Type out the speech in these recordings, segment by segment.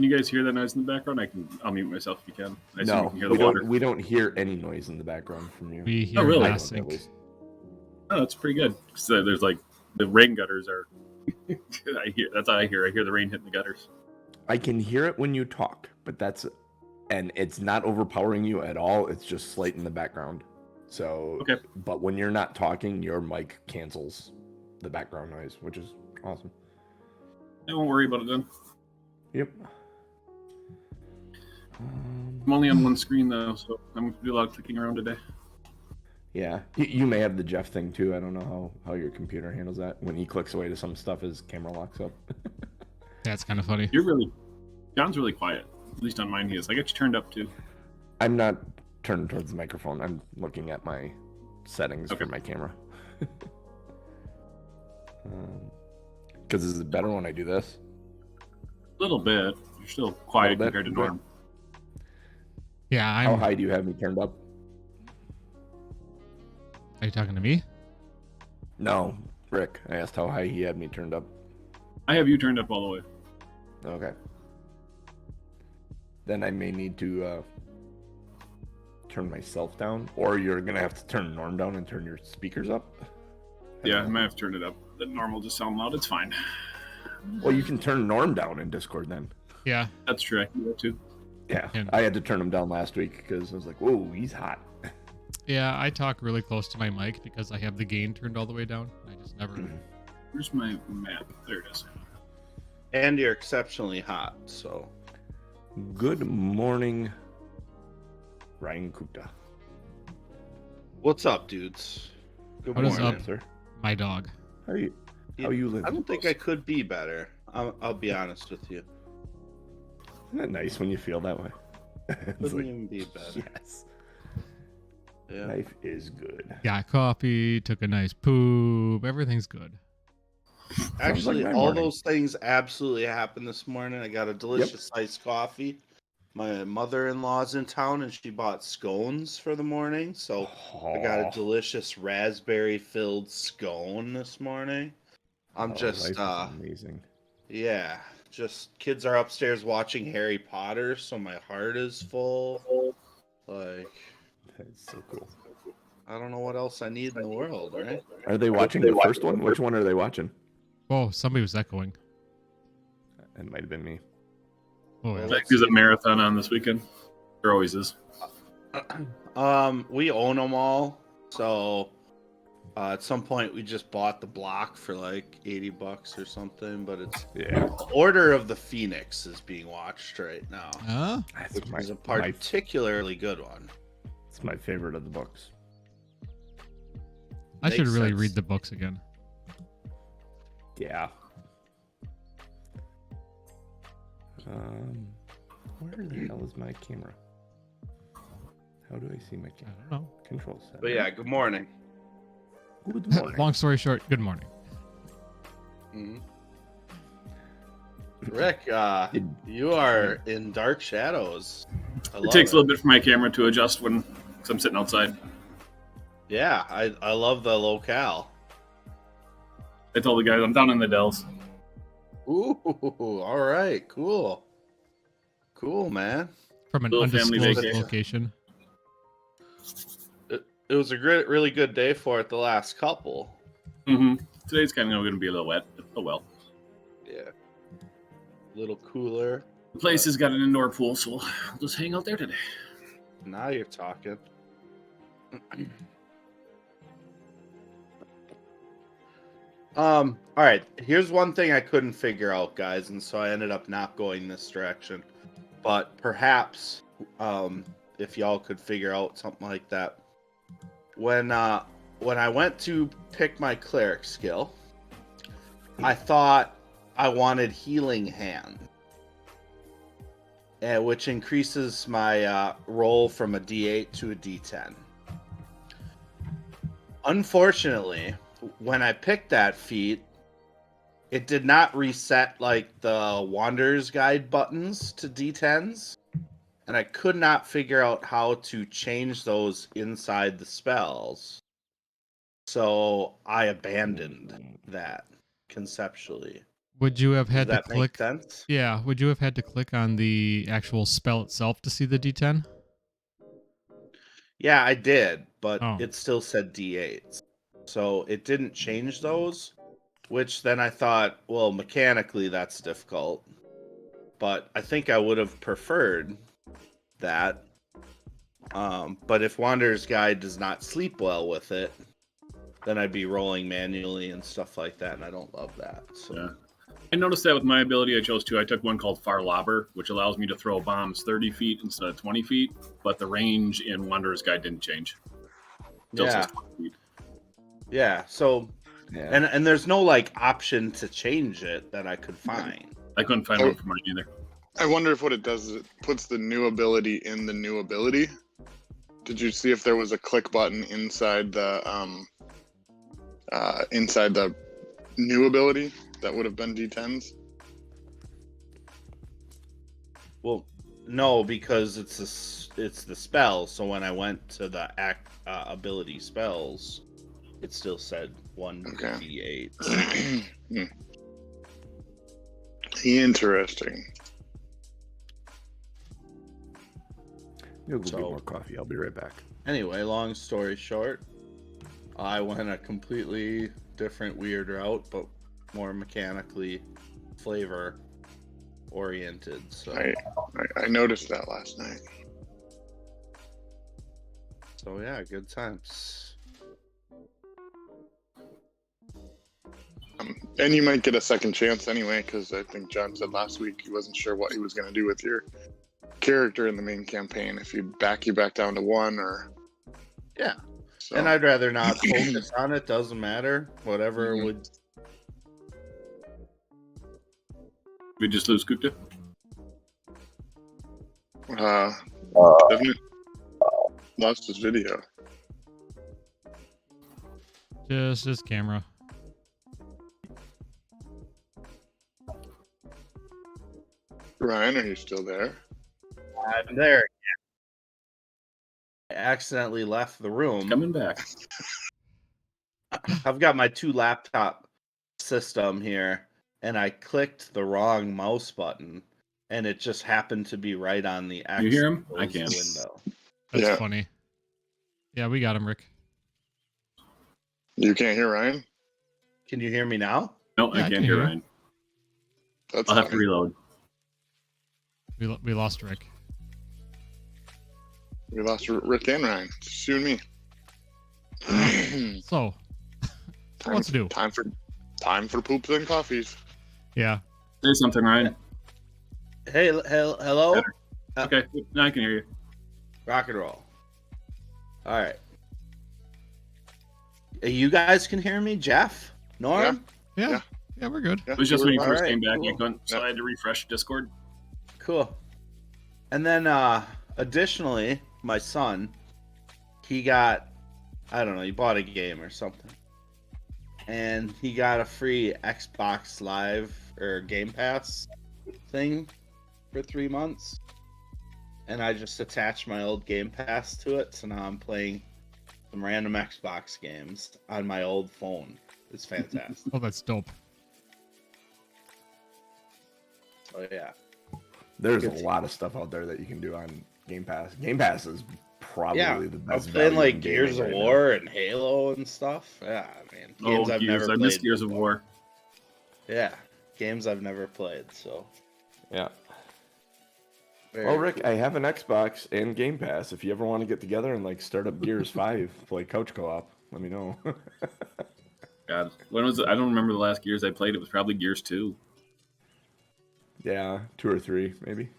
Can you guys hear that noise in the background? I'll mute myself if you can. I assume you No, can hear the water. we don't hear any noise in the background from you. We hear really? nothing. Oh, that's pretty good. So there's like the rain gutters are. That's how I hear. I hear the rain hitting the gutters. I can hear it when you talk, but and it's not overpowering you at all. It's just slight in the background. So, okay. But when you're not talking, your mic cancels the background noise, which is awesome. I won't worry about it then. Yep. I'm only on one screen though, so I'm going to do a lot of clicking around today. Yeah, you may have the Jeff thing too. I don't know how your computer handles that. When he clicks away to some stuff, his camera locks up. That's kind of funny. John's really quiet. At least on mine he is. I got you turned up too. I'm not turned towards the microphone. I'm looking at my settings for my camera. Because is it better when I do this? A little bit. You're still quiet compared to norm. Yeah, How high do you have me turned up? Are you talking to me? No, Rick. I asked how high he had me turned up. I have you turned up all the way. Okay. Then I may need to turn myself down, or you're gonna have to turn Norm down and turn your speakers up. Yeah, I might have to turn it up. The Norm will just sound loud. It's fine. Well, you can turn Norm down in Discord then. Yeah, that's true. I can do that too. Yeah, I had to turn him down last week because I was like, "Whoa, he's hot." Yeah, I talk really close to my mic because I have the gain turned all the way down. I just never. Where's my map? There it is. And you're exceptionally hot, so. Good morning, Ryan Kupta. What's up, dudes? Good What morning, is up, sir. My dog. How you living? I don't think I could be better. I'll be honest with you. Isn't that nice when you feel that way? Couldn't even be better. Yes. Yeah. Life is good. Got coffee, took a nice poop. Everything's good. Actually, all those things absolutely happened this morning. I got a delicious iced coffee. My mother-in-law's in town, and she bought scones for the morning. So I got a delicious raspberry-filled scone this morning. I'm just amazing. Yeah, just kids are upstairs watching Harry Potter, so my heart is full. Like, that's so cool. I don't know what else I need in the world, right? Are they watching the first one? Which one are they watching? Oh, somebody was echoing. It might have been me. Oh, yeah. There's a marathon on this weekend. There always is. We own them all, so at some point we just bought the block for like $80 or something. But it's Order of the Phoenix is being watched right now, which is a particularly good one. It's my favorite of the books. I should really read the books again. Yeah. Where the hell is my camera? How do I see my camera? I don't know. Control set. But yeah, good morning. Good morning. Long story short, good morning. Mm-hmm. Rick, you are in dark shadows. It takes a little bit for my camera to adjust because I'm sitting outside. Yeah, I love the locale. I told the guys I'm down in the Dells. Ooh, all right, cool, man. From an undisclosed location. It was a really good day for it. The last couple. Mm-hmm. Today's kind of going to be a little wet. Oh well. Yeah. A little cooler. The place has got an indoor pool, so I'll just hang out there today. Now you're talking. All right. Here's one thing I couldn't figure out, guys, and so I ended up not going this direction. But perhaps, if y'all could figure out something like that, when I went to pick my cleric skill, I thought I wanted healing hand, which increases my roll from a D8 to a D10. Unfortunately, when I picked that feat, it did not reset like the Wanderer's Guide buttons to D10s, and I could not figure out how to change those inside the spells. So I abandoned that conceptually. Would you have had Does to that make click? sense? Yeah. Would you have had to click on the actual spell itself to see the D10? Yeah, I did, but Oh. it still said D8s. So it didn't change those, which then I thought, well, mechanically that's difficult. But I think I would have preferred that. But if Wanderer's Guide does not sleep well with it, then I'd be rolling manually and stuff like that, and I don't love that. So Yeah. I noticed that with my ability I chose 2. I took one called Far Lobber, which allows me to throw bombs 30 feet instead of 20 feet, but the range in Wanderer's Guide didn't change. Still yeah, says 20 feet. yeah. So Yeah. and there's no like option to change it that I could find. I couldn't find one for mine either. I wonder if what it does is it puts the new ability in the new ability. Did you see if there was a click button inside the new ability that would have been D10s? Well, no, because it's the spell. So when I went to the ability spells, it still said 1d8. Interesting. You'll go So- get more coffee. I'll be right back. Anyway, long story short, I went a completely different weird route, but more mechanically flavor oriented. So I noticed that last night. yeah, good times. And you might get a second chance anyway, because I think John said last week he wasn't sure what he was going to do with your character in the main campaign. If you back down to 1 or Yeah. so. And I'd rather not focus on it. Doesn't matter. Whatever Mhm. would. We just lose Gupta? Definitely lost his video. Just his camera. Ryan, are you still there? I'm there. I accidentally left the room. Coming back. I've got my 2 laptop system here, and I clicked the wrong mouse button, and it just happened to be right on the X You hear him? I closed can't. window. That's Yeah. funny. Yeah, we got him, Rick. You can't hear Ryan? Can you hear me now? No, Yeah, I I can can't hear hear you. Ryan. That's I'll have to funny. reload. We lost Rick. We lost Rick and Ryan. It's you and me. So, what to do? Time for poops and coffees. Yeah. Say something, Ryan. Hey, hello? Better. Okay, now I can hear you. Rock and roll. All right. You guys can hear me, Jeff? Norm? Yeah. Yeah, we're good. Yeah, It was just you when you were- first Alright, came back, cool. you couldn't, so Yeah. I had to refresh Discord. Cool. And then, additionally, my son, he got, I don't know, he bought a game or something. And he got a free Xbox Live or Game Pass thing for 3 months. And I just attached my old Game Pass to it, so now I'm playing some random Xbox games on my old phone. It's fantastic. Oh, that's dope. So yeah. There's Good a to- lot of stuff out there that you can do on Game Pass. Game Pass is probably Yeah, the I best. was playing value like in Gears gaming of right now. War and Halo and stuff. Yeah, man. Games Oh, I've Gears. never I played. missed Gears of before. War. Yeah, games I've never played. So. Yeah. very Well, Rick, cool. I have an Xbox and Game Pass. If you ever want to get together and like start up Gears 5, play couch co-op, let me know. God, when was it? I don't remember the last Gears I played. It was probably Gears 2. Yeah, 2 or 3 maybe.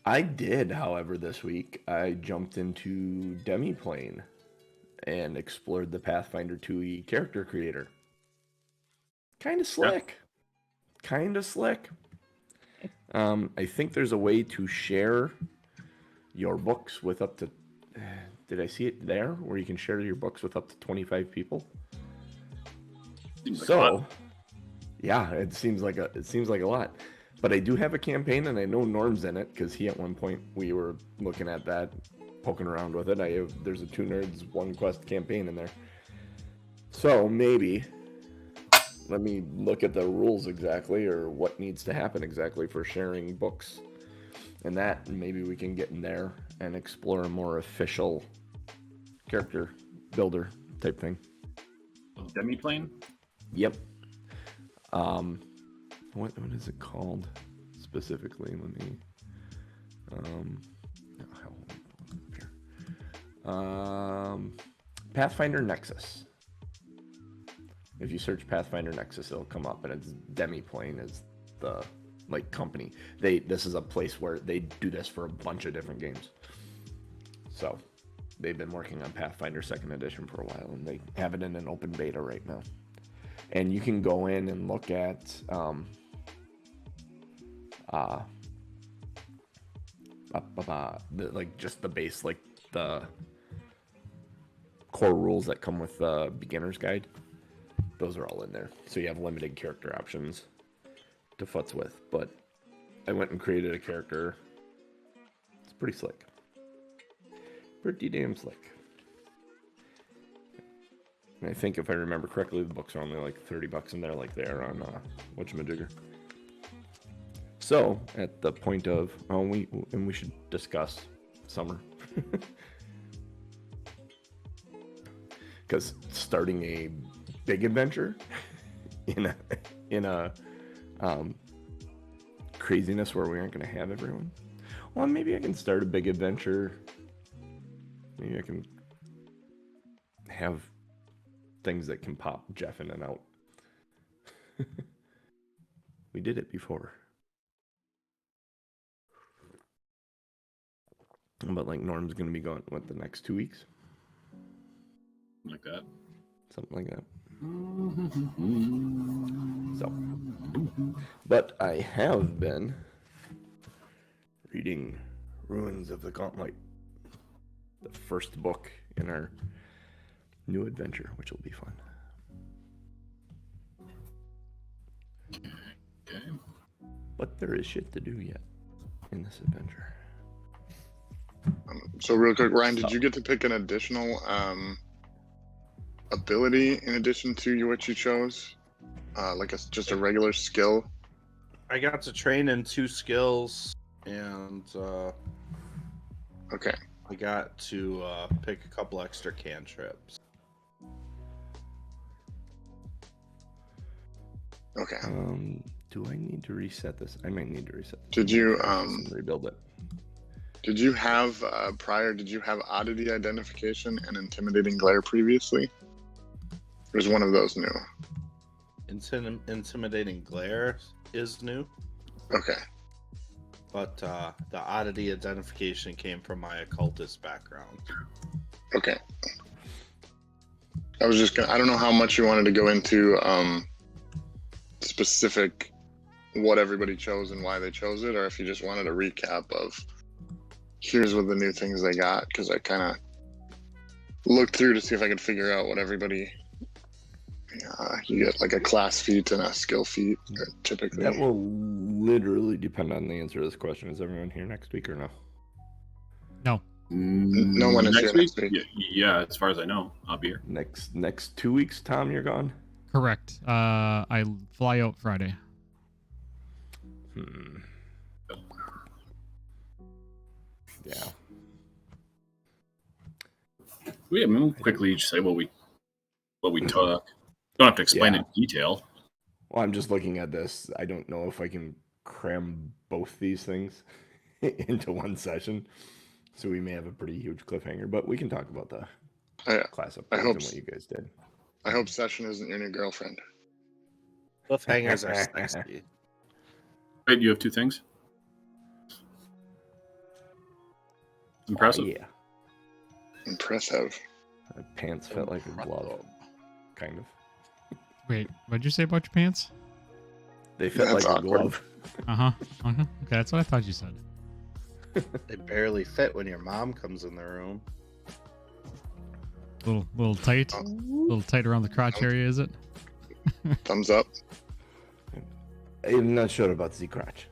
I did, however, this week I jumped into Demiplane and explored the Pathfinder 2e character creator. Kind of slick. Kind of slick. I think there's a way to share your books with up to. Did I see it there where you can share your books with up to 25 people? Seems like a lot. So, yeah, it seems like a lot. But I do have a campaign, and I know Norm's in it because he at one point we were looking at that, poking around with it. There's a 2 Nerds 1 Quest campaign in there. So maybe let me look at the rules exactly, or what needs to happen exactly for sharing books, and that maybe we can get in there and explore a more official character builder type thing. Demiplane? Yep. What is it called specifically? Let me Pathfinder Nexus. If you search Pathfinder Nexus, it'll come up, and it's Demiplane is the company. This is a place where they do this for a bunch of different games. So they've been working on Pathfinder 2nd Edition for a while, and they have it in an open beta right now. And you can go in and look at just the base, like the core rules that come with the beginner's guide. Those are all in there. So you have limited character options to futz with. But I went and created a character. It's pretty slick. Pretty damn slick. And I think if I remember correctly, the books are only like $30 in there, like they are on Whatchamajigger. So at the point of we should discuss summer, because starting a big adventure in a craziness where we aren't going to have everyone. Well, maybe I can start a big adventure. Maybe I can have things that can pop Jeff in and out. We did it before. But like Norm's going to be gone, what, the next 2 weeks? Like that. Something like that. So, but I have been reading Ruins of the Gauntlet, the first book in our new adventure, which will be fun. Okay. But there is shit to do yet in this adventure. So real quick, Ryan, did you get to pick an additional ability in addition to what you chose? Just a regular skill? I got to train in 2 skills, and Okay. I got to pick a couple extra cantrips. Okay. Do I need to reset this? I might need to reset this. Did you rebuild it? Did you have oddity identification and intimidating glare previously? Or is one of those new? Intimidating glare is new, Okay. but the oddity identification came from my occultist background. Okay. I don't know how much you wanted to go into specific what everybody chose and why they chose it, or if you just wanted a recap of here's what the new things they got, because I kind of looked through to see if I could figure out what everybody you get, like a class feat and a skill feat typically. That will literally depend on the answer to this question. Is everyone here next week or no? No. No one is here next week. Yeah, as far as I know, I'll be here. Next 2 weeks, Tom, you're gone? Correct. I fly out Friday. Yeah. We'll quickly just say what we took. Don't have to explain it in detail. Well, I'm just looking at this. I don't know if I can cram both these things into one session. So we may have a pretty huge cliffhanger, but we can talk about the class upgrades and what you guys did. I hope Session isn't your new girlfriend. Cliffhangers are sexy. Wait, you have 2 things? Impressive. Yeah. Impressive. My pants fit like a glove. Kind of. Wait, what'd you say about your pants? They fit That's like awkward. a glove. Okay, that's what I thought you said. They barely fit when your mom comes in the room. Little tight, little tight around the crotch area, is it? Thumbs up. I'm not sure about the crotch.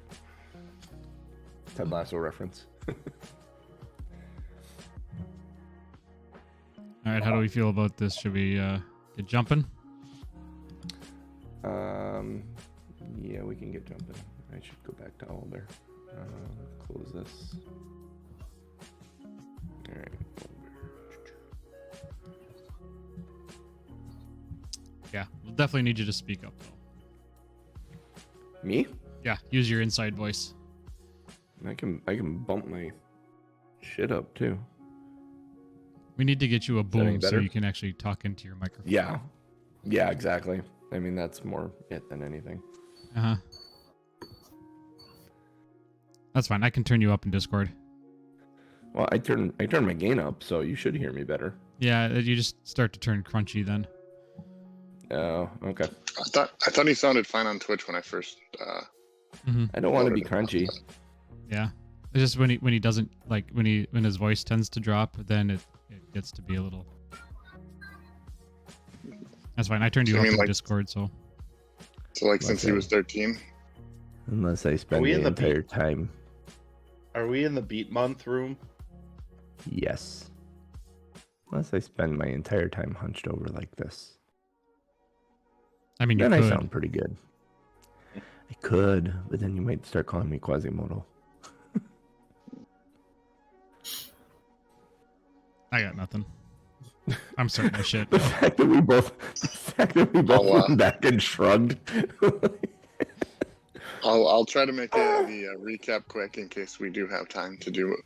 Ted Lasso reference. All right, how do we feel about this? Should we get jumping? Yeah, we can get jumping. I should go back to Owlbear. Close this. All right. Yeah, we'll definitely need you to speak up, though. Me? Yeah, use your inside voice. I can bump my shit up too. We need to get you a that any boom so better? you can actually talk into your microphone. Yeah, exactly. I mean, that's more it than anything. Uh-huh. That's fine. I can turn you up in Discord. Well, I turn my gain up, so you should hear me better. Yeah, you just start to turn crunchy then. Oh, okay. I thought he sounded fine on Twitch when I first. I don't want to be crunchy. Yeah. It's just when he doesn't like when his voice tends to drop, then it gets to be a little. That's fine. I turned you You up mean in like- Discord, so. So like since he was 13. Unless I spend we the in the entire time. Are we in the beat month room? Yes. Unless I spend my entire time hunched over like this. I mean, Then you I could. sound pretty good. I could, but then you might start calling me Quasimodo. I got nothing. I'm starting my shit. The fact that we both went back and shrugged. I'll try to make the recap quick in case we do have time to do it.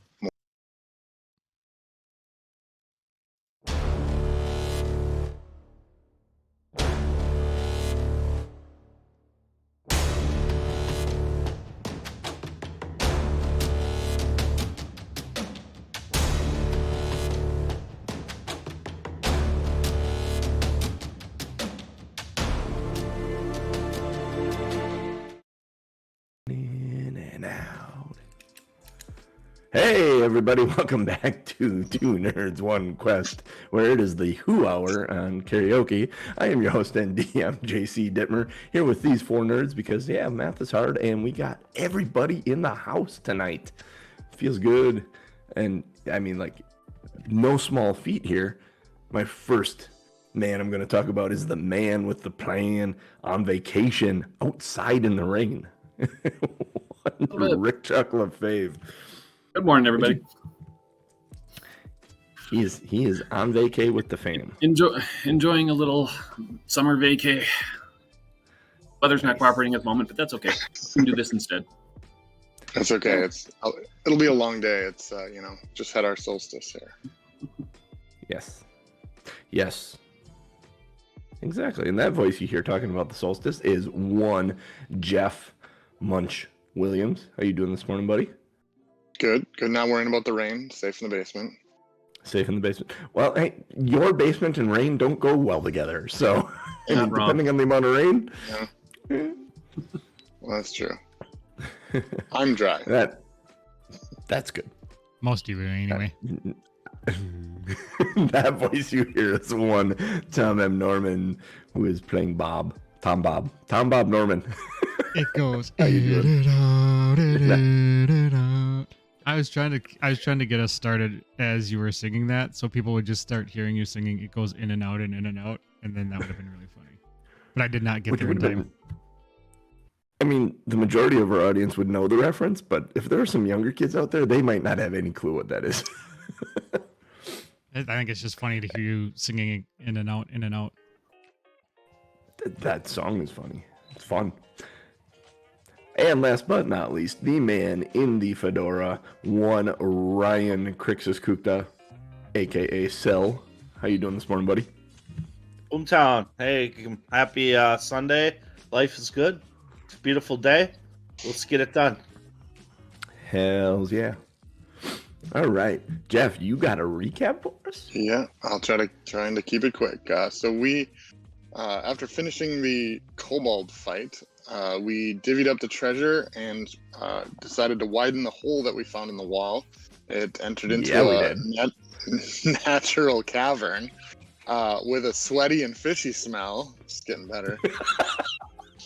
In and out. Hey everybody, welcome back to Two Nerds One Quest, where it is the Who Hour on karaoke. I am your host and DM, JC Dittmer, here with these four nerds because, yeah, math is hard and we got everybody in the house tonight. Feels good. And, I mean, like, no small feat here. My first man I'm going to talk about is the man with the plan on vacation outside in the rain. Rick Chuck LaFave. Good morning, everybody. He is on vacay with the fam. Enjoying a little summer vacay. Weather's not cooperating at the moment, but that's okay. We can do this instead. That's okay. It'll be a long day. It's just had our solstice here. Yes. Exactly. And that voice you hear talking about the solstice is one Jeff Munch Williams. How you doing this morning, buddy? Good. Not worrying about the rain. Safe in the basement. Safe in the basement. Well, hey, your basement and rain don't go well together. So, I mean, depending on the amount of rain. Yeah. Well, that's true. I'm dry. That's good. Most of you anyway. That voice you hear is one Tom M. Norman, who is playing Bob. Tom Bob Norman. It goes. How you doing? I was trying to get us started as you were singing that, so people would just start hearing you singing. It goes in and out and in and out, and then that would have been really funny. But I did not get there in time. I mean, the majority of our audience would know the reference, but if there are some younger kids out there, they might not have any clue what that is. I think it's just funny to hear you singing in and out, in and out. That song is funny. It's fun. And last but not least, the man in the fedora, one Ryan Crixus-Kukta, a.k.a. Cell. How you doing this morning, buddy? Boomtown. Hey, happy Sunday. Life is good. It's a beautiful day. Let's get it done. Hells yeah. All right. Jeff, you got a recap for us? Yeah, I'll trying to keep it quick. So we, after finishing the kobold fight, we divvied up the treasure and decided to widen the hole that we found in the wall. It entered into a natural cavern with a sweaty and fishy smell. It's getting better.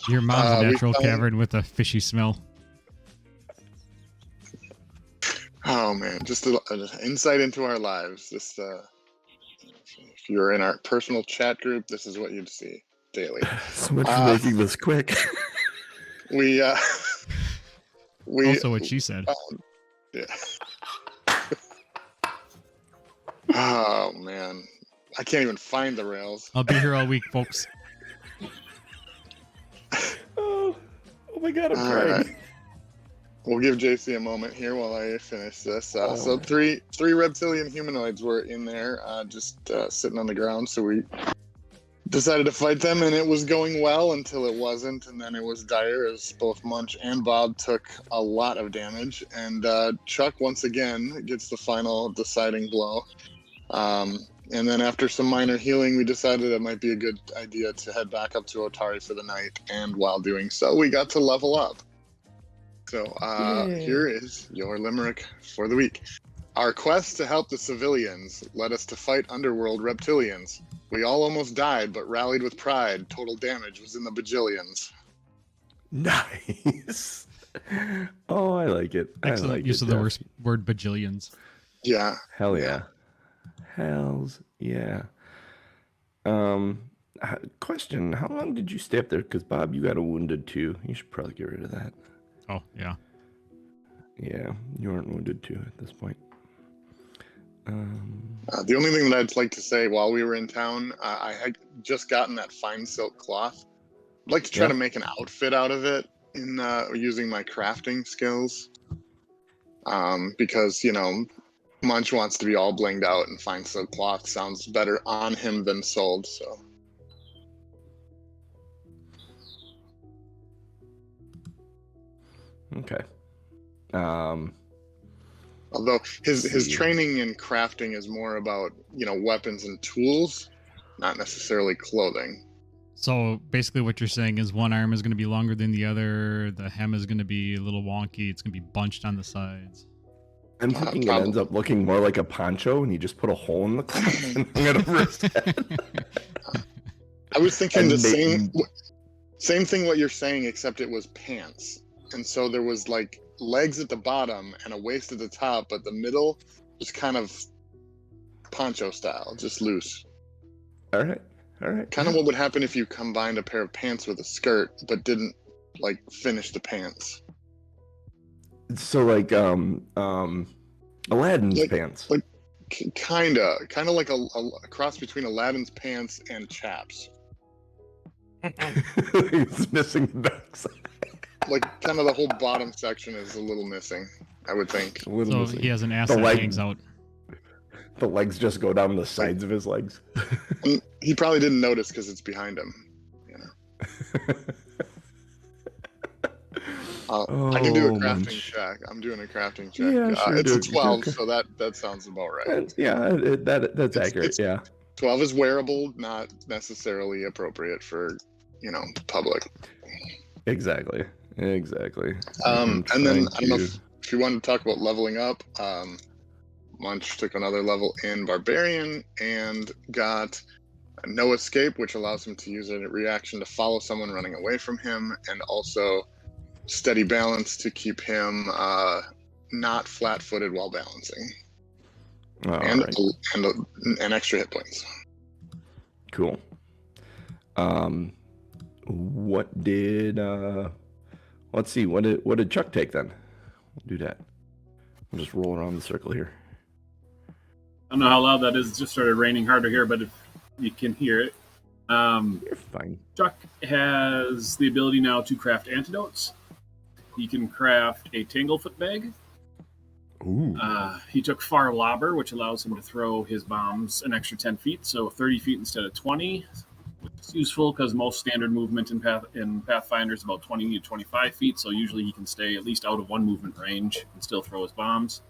Your mom's a natural cavern with a fishy smell. Oh man, just an insight into our lives. Just if you're in our personal chat group, this is what you'd see. daily. So much for making this quick. We Also, what she said. Yeah. Oh man, I can't even find the rails. I'll be here all week, folks. Oh my god, I'm All crying. right. We'll give JC a moment here while I finish this. So Oh. three reptilian humanoids were in there, just sitting on the ground. So we decided to fight them, and it was going well until it wasn't, and then it was dire as both Munch and Bob took a lot of damage, and Chuck once again gets the final deciding blow. And then after some minor healing, we decided it might be a good idea to head back up to Otari for the night, and while doing so, we got to level up. So Yay. here is your limerick for the week. Our quest to help the civilians led us to fight underworld reptilians. We all almost died, but rallied with pride. Total damage was in the bajillions. Nice. Oh, I like it. Excellent I like use it, of the Jeff. word bajillions. Yeah. Hell yeah. Hells yeah. Question: how long did you stay up there? Because Bob, you got a wounded too. You should probably get rid of that. Oh, yeah. Yeah, you aren't wounded too at this point. The only thing that I'd like to say while we were in town, I had just gotten that fine silk cloth. I'd like to try to make an outfit out of it in using my crafting skills. Because, you know, Munch wants to be all blinged out, and fine silk cloth sounds better on him than sold, so. Okay. Although his training in crafting is more about, you know, weapons and tools, not necessarily clothing. So basically what you're saying is one arm is going to be longer than the other. The hem is going to be a little wonky. It's going to be bunched on the sides. I'm thinking it ends up looking more like a poncho, and you just put a hole in the cloth and hung it over his head. I was thinking the same thing what you're saying, except it was pants. And so there was like legs at the bottom and a waist at the top, but the middle was kind of poncho style, just loose. All right. Kind of what would happen if you combined a pair of pants with a skirt, but didn't like finish the pants. So like Aladdin's pants. Like kind of like a cross between Aladdin's pants and chaps. It's missing the backside. Like kind of the whole bottom section is a little missing, I would think. So missing. he has an ass that hangs out. The legs just go down the sides of his legs. And he probably didn't notice because it's behind him. You know. I can do a crafting check. I'm doing a crafting check. Yeah, sure, it's a 12, so that sounds about right. That's accurate. 12 is wearable, not necessarily appropriate for, you know, public. Exactly. And then I don't know if you wanted to talk about leveling up. Munch took another level in Barbarian and got No Escape, which allows him to use a reaction to follow someone running away from him, and also Steady Balance to keep him not flat-footed while balancing. And extra hit points. Cool. What did let's see, what did Chuck take then? We'll do that. We'll just roll around the circle here. I don't know how loud that is. It just started raining harder here, but if you can hear it. You're fine. Chuck has the ability now to craft antidotes. He can craft a Tanglefoot bag. Ooh. He took Far Lobber, which allows him to throw his bombs an extra 10 feet, so 30 feet instead of 20, which is useful because most standard movement in Pathfinder is about 20 to 25 feet, so usually he can stay at least out of one movement range and still throw his bombs.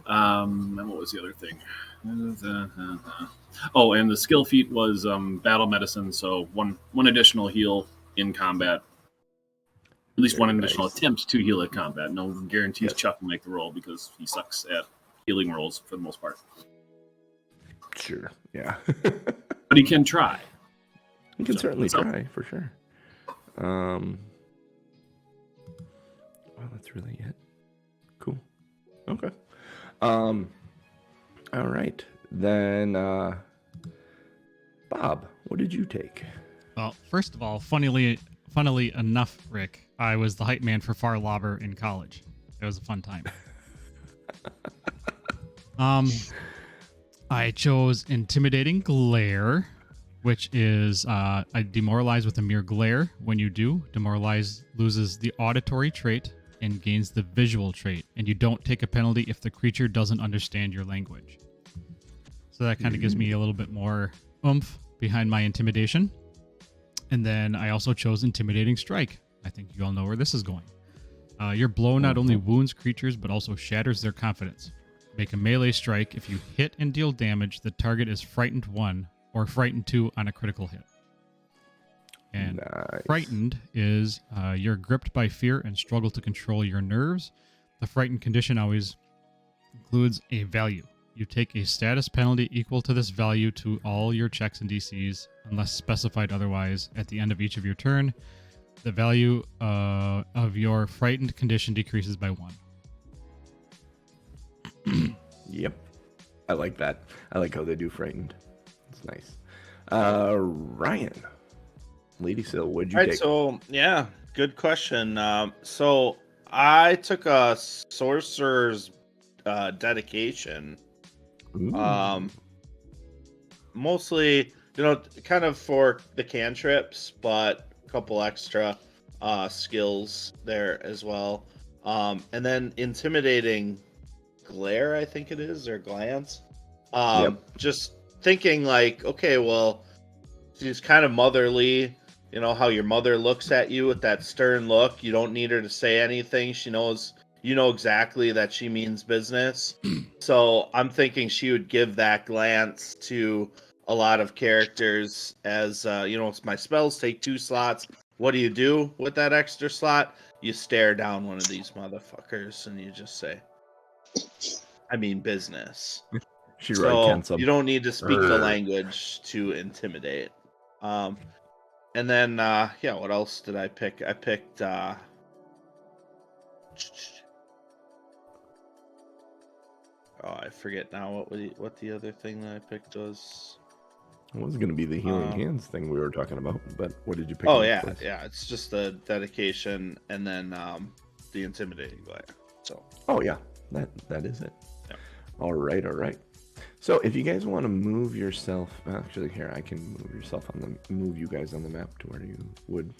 And what was the other thing? Oh, and the skill feat was battle medicine, so one additional heal in combat. At least one additional attempt to heal at combat. No guarantees Chuck will make the roll because he sucks at healing rolls for the most part. Sure, yeah. But he can try. He can certainly try, for sure. Well, that's really it. Cool. Okay. All right. Then, Bob, what did you take? Well, first of all, funnily enough, Rick, I was the hype man for Far Lobber in college. It was a fun time. I chose Intimidating Glare, which is I demoralize with a mere glare. When you do, demoralize loses the auditory trait and gains the visual trait, and you don't take a penalty if the creature doesn't understand your language. So that kind of gives me a little bit more oomph behind my intimidation. And then I also chose Intimidating Strike. I think you all know where this is going. Your blow not only wounds creatures, but also shatters their confidence. Make a melee strike. If you hit and deal damage, the target is frightened 1 or frightened 2 on a critical hit. And frightened is you're gripped by fear and struggle to control your nerves. The frightened condition always includes a value. You take a status penalty equal to this value to all your checks and DCs, unless specified otherwise. At the end of each of your turn, the value of your frightened condition decreases by 1. Yep. I like that. I like how they do frightened. It's nice. Ryan. Lady Sil, what'd you take? So, yeah, good question. So I took a sorcerer's dedication. Ooh. Mostly, kind of for the cantrips, but a couple extra skills there as well. And then Intimidating Glare, I think it is, or Glance. Just thinking like, okay, well, she's kind of motherly. You know how your mother looks at you with that stern look. You don't need her to say anything. She knows, you know exactly that she means business. So I'm thinking she would give that glance to a lot of characters as, it's my spells take 2 slots. What do you do with that extra slot? You stare down one of these motherfuckers and you just say, I mean business. So you don't need to speak the language to intimidate. And then, what else did I pick? I picked, I forget now what the other thing that I picked was. It was going to be the healing hands thing we were talking about, but what did you pick? It's just the dedication and then the intimidating glare. So. Oh yeah, that is it. Yeah. All right. So if you guys want to move yourself, actually here I can move you guys on the map to where you would.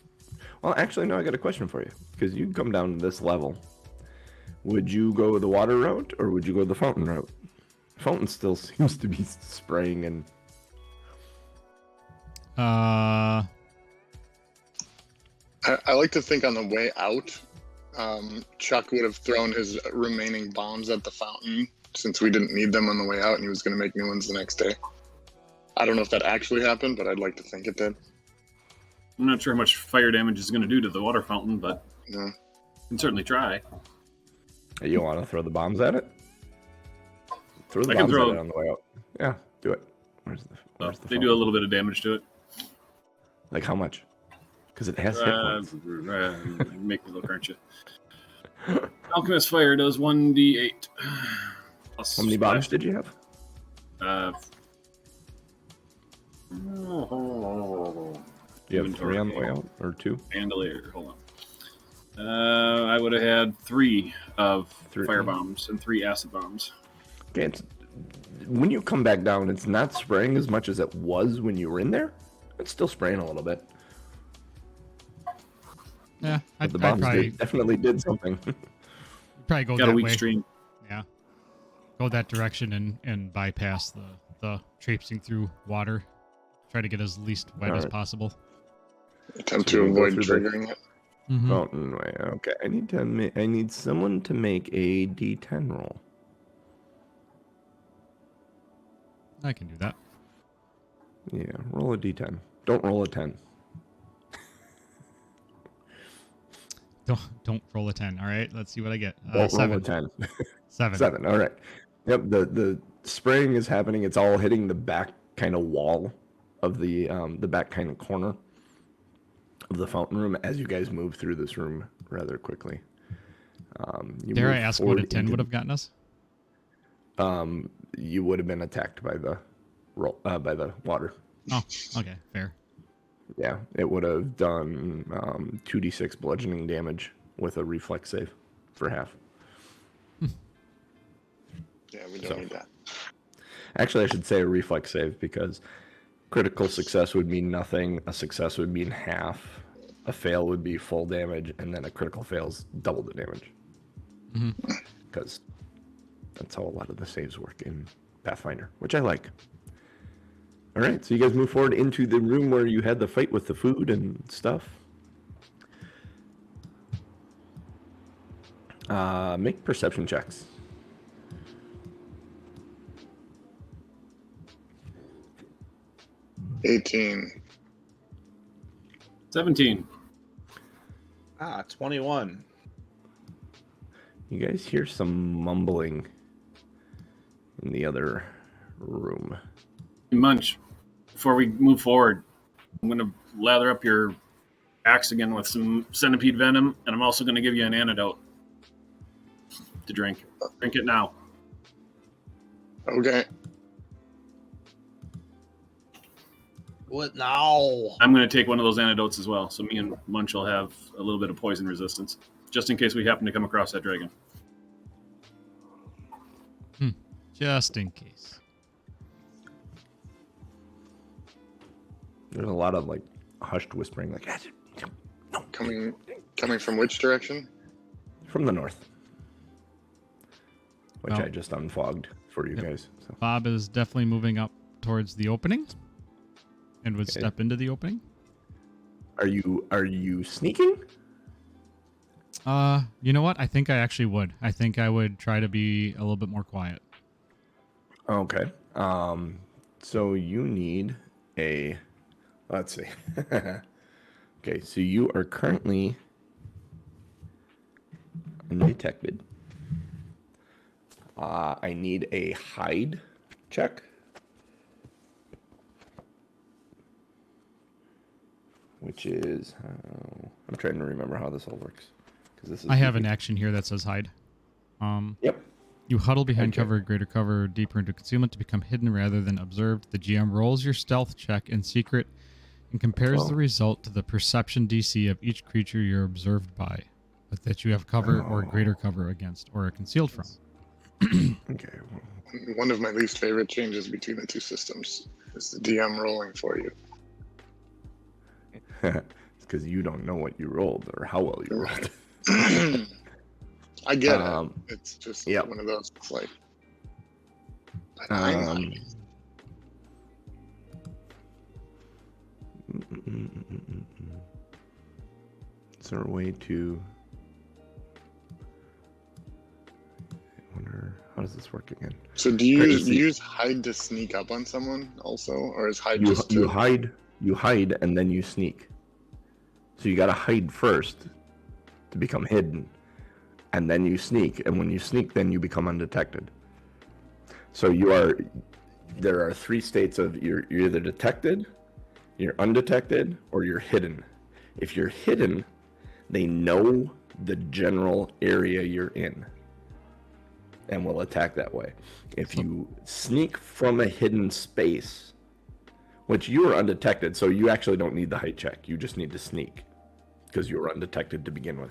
Well, actually no, I got a question for you because you come down to this level. Would you go the water route or would you go the fountain route? Fountain still seems to be spraying and. I like to think on the way out, Chuck would have thrown his remaining bombs at the fountain since we didn't need them on the way out and he was going to make new ones the next day. I don't know if that actually happened, but I'd like to think it did. I'm not sure how much fire damage is going to do to the water fountain, but you can certainly try. You want to throw the bombs at it? Throw the bombs at it on the way out. Yeah, do it. Where's the they do a little bit of damage to it. Like how much? Because it has hit points. Make me look, aren't you? Alchemist Fire does 1d8. How many bombs did you have? Do you have 3 on the way out, or 2? Bandolier, hold on. I would have had 3 of fire bombs and 3 acid bombs. Okay, when you come back down, it's not spraying as much as it was when you were in there. It's still spraying a little bit. Yeah, the bombs definitely did something. Probably go got that a weak way. Stream. Yeah, go that direction and bypass the traipsing through water. Try to get as least wet as possible. Attempt to avoid triggering it. Fountain way. Okay, I need someone to make a D10 roll. I can do that. Yeah, roll a D10. Don't roll a 10. Don't roll a 10. All right, let's see what I get. Don't 7. roll a 10. 7. 7. All right. Yep. The spraying is happening. It's all hitting the back kind of wall of the back kind of corner of the fountain room as you guys move through this room rather quickly. Dare I ask what a 10 would have gotten us? You would have been attacked by the water. Oh, okay, fair. Yeah, it would have done 2d6 bludgeoning damage with a reflex save for half. Yeah, we don't need that. Actually, I should say a reflex save because critical success would mean nothing, a success would mean half, a fail would be full damage, and then a critical fail's double the damage. Because that's how a lot of the saves work in Pathfinder, which I like. All right, so you guys move forward into the room where you had the fight with the food and stuff. Make perception checks. 18. 17. 21. You guys hear some mumbling in the other room. Munch, before we move forward, I'm going to lather up your axe again with some centipede venom, and I'm also going to give you an antidote to drink. Drink it now. Okay. What now? I'm going to take one of those antidotes as well, so me and Munch will have a little bit of poison resistance, just in case we happen to come across that dragon. Just in case. There's a lot of like hushed whispering, like Coming from which direction? from the north, which Oh. I just unfogged for you guys. So. Bob is definitely moving up towards the opening and would Okay. step into the opening. Are you sneaking? You know what? I think I actually would. I think I would try to be a little bit more quiet. Okay. So you need a. Let's see. Okay, so you are currently undetected. I need a hide check. Which is, I'm trying to remember how this all works. This is I have an action here that says hide. Yep. You huddle behind Okay. cover, greater cover, deeper into concealment to become hidden rather than observed. The GM rolls your stealth check in secret and compares the 12. result to the perception DC of each creature you're observed by, but that you have cover or greater cover against or are concealed from. Okay. One of my least favorite changes between the two systems is the DM rolling for you. It's because you don't know what you rolled or how well you rolled. I get it. It's just yep. one of those. It's like, Is there a way to? I wonder how does this work again? so do you Crazy. use hide to sneak up on someone also, or is hide You just to... you hide and then you sneak. So you got to hide first to become hidden, and then you sneak. And when you sneak, then you become undetected. So there are three states of you're either detected, you're undetected, or you're hidden. If you're hidden, they know the general area you're in and will attack that way. If you sneak from a hidden space, which you are undetected, so you actually don't need the height check. You just need to sneak because you were undetected to begin with.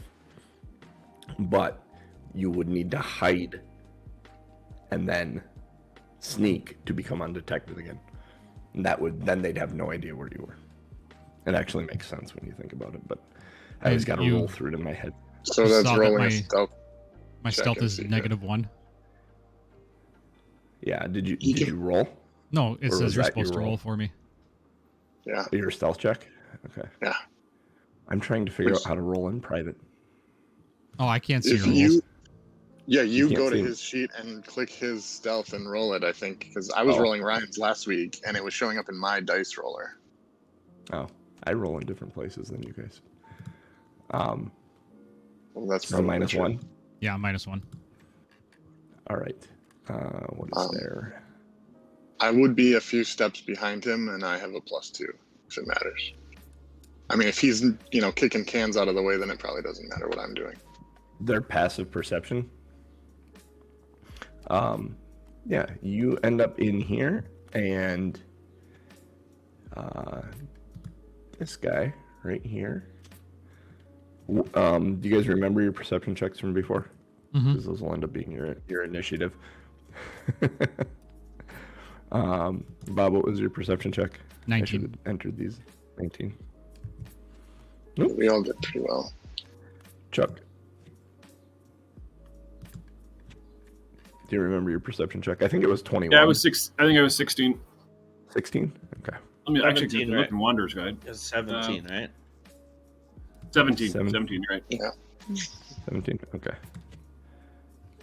But you would need to hide and then sneak to become undetected again. And then they'd have no idea where you were. It actually makes sense when you think about it, but I just got to roll through it in my head. So You that's saw that rolling my- a stealth. My Check stealth and is see, -1. Yeah, did you roll? No, it Or says was you're that your supposed to roll? roll for me. Yeah. Your stealth check? Okay. Yeah. I'm trying to figure out how to roll in private. Oh, I can't see If your rolls. you can't go to see him. his sheet and click his stealth and roll it, I think, because I was rolling Ryan's last week and it was showing up in my dice roller. Oh, I roll in different places than you guys. Well, that's So probably true. -1. Yeah, -1. All right. What is there? I would be a few steps behind him, and I have a +2, if it matters. I mean, if he's, kicking cans out of the way, then it probably doesn't matter what I'm doing. Their passive perception. Yeah, you end up in here, and this guy right here. Do you guys remember your perception checks from before? Because those will end up being your initiative. Bob, what was your perception check? 19. I should have entered these. 19. We all did pretty well. Chuck. Do you remember your perception check? I think it was 21. Yeah, I was 6. I think I was 16. 16? Okay. I mean, actually, 17, the right? Look and Wonders guide. It's 17, right? 17. 17. 17, right? Yeah. 17. Okay.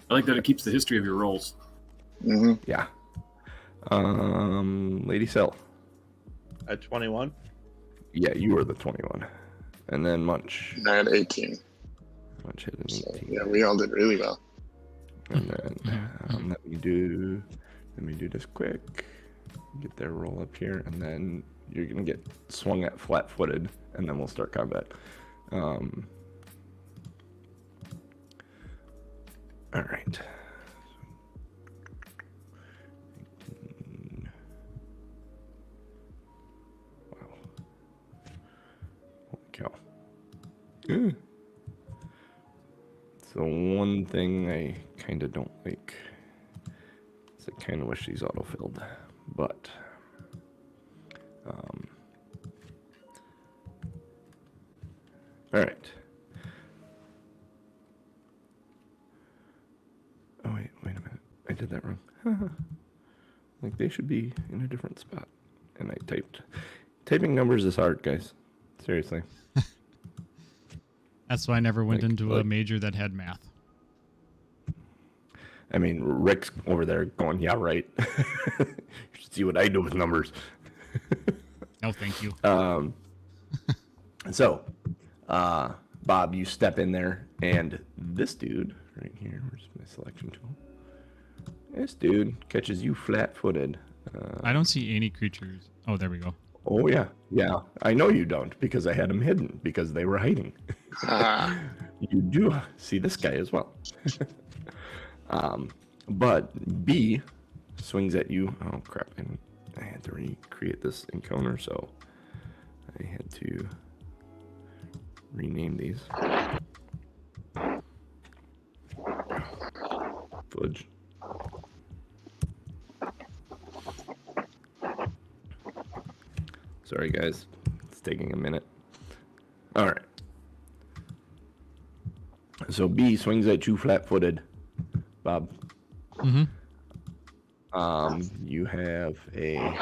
I like that it keeps the history of your rolls. Mm-hmm. Yeah. Lady Cell. At 21? Yeah, you were the 21. And then Munch. I had 18. Munch had an So, 18. yeah, we all did really well. And then let me do this quick. Get their roll up here, and then you're gonna get swung at flat-footed, and then we'll start combat. All right. Wow. Holy cow. So one thing I kind of don't like is I kind of wish these auto-filled, but all right. Oh wait a minute. I did that wrong. Like they should be in a different spot. And I typing numbers is hard, guys. Seriously. That's why I never went Like- into a like- major that had math. I mean, Rick's over there going, yeah, right. You should see what I do with numbers. No, thank you. So, Bob, you step in there, and this dude right here, where's my selection tool? This dude catches you flat-footed. I don't see any creatures. Oh, there we go. Oh, yeah. Yeah, I know you don't, because I had them hidden, because they were hiding. Ah, You do see this guy as well. But B swings at you. Oh, crap. And I had to recreate this encounter, so I had to rename these. Fudge. Sorry, guys. It's taking a minute. All right. So B swings at you flat-footed, Bob. Mm-hmm. You have a,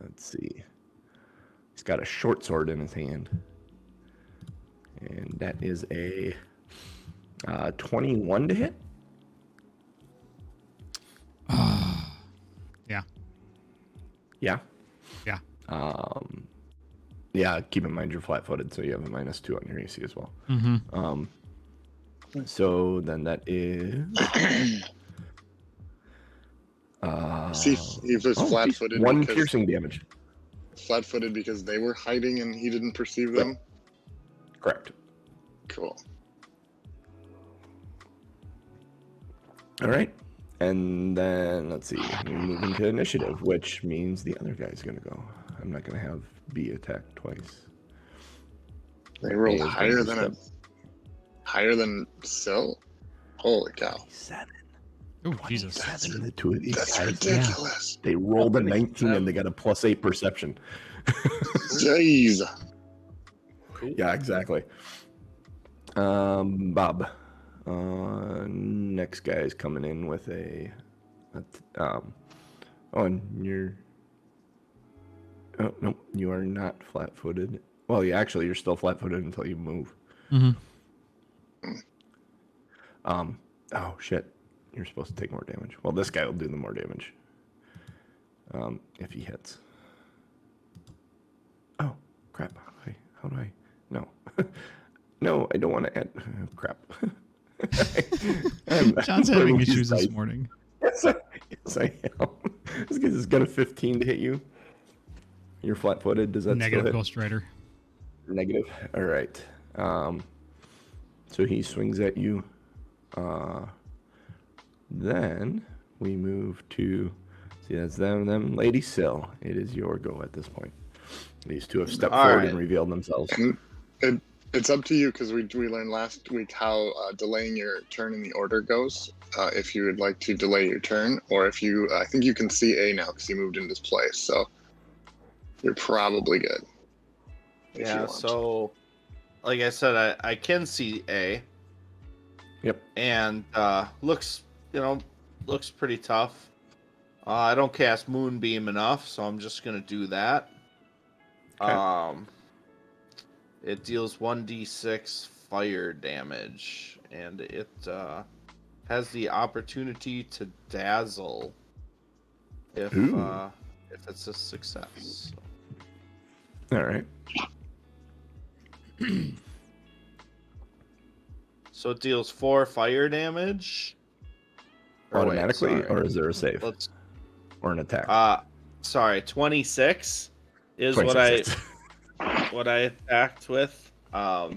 let's see. He's got a short sword in his hand. And that is a 21 to hit. Yeah. Yeah. Yeah. Yeah, keep in mind you're flat-footed, so you have a -2 on your AC as well. Mm-hmm. So then that is... see, he was flat-footed. One because, piercing damage. Flat-footed because they were hiding and he didn't perceive them. Correct. Cool. All right. And then, let's see, we move into initiative, which means the other guy's going to go. I'm not going to have B attack twice. They rolled Okay, higher so than higher than Sill. Holy cow! 7. Oh, Jesus. 7 the two of these That's guys. ridiculous. They rolled a 19 27. and they got a +8 perception. Jeez. Cool. Yeah, exactly. Bob. Next guy's coming in with oh, and you're... Oh, no, you are not flat-footed. Well, yeah, actually, you're still flat-footed until you move. Mm-hmm. Oh, shit. You're supposed to take more damage. Well, this guy will do the more damage. If he hits. Oh, crap. How do I... No. No, I don't want to add... Oh, crap. John's having issues this morning. Yes, I am. This guy's got a 15 to hit you. You're flat-footed. Does that Negative still hit? Ghost Rider. Negative. All right. So he swings at you. Then we move to... See, that's them. Lady Sill. It is your go at this point. These two have stepped All forward right. and revealed themselves. It's up to you because we learned last week how delaying your turn in the order goes. If you would like to delay your turn, or if you, I think you can see A now because you moved into this place, so you're probably good. If you Yeah, want. so like I said, I can see A. Yep. And looks pretty tough. I don't cast Moonbeam enough, so I'm just gonna do that. Okay. It deals 1d6 fire damage, and it has the opportunity to dazzle if it's a success. All right. So it deals 4 fire damage. Or wait, Automatically, sorry. or is there a save Let's or an attack? sorry, 26 is 26. what I attacked with. I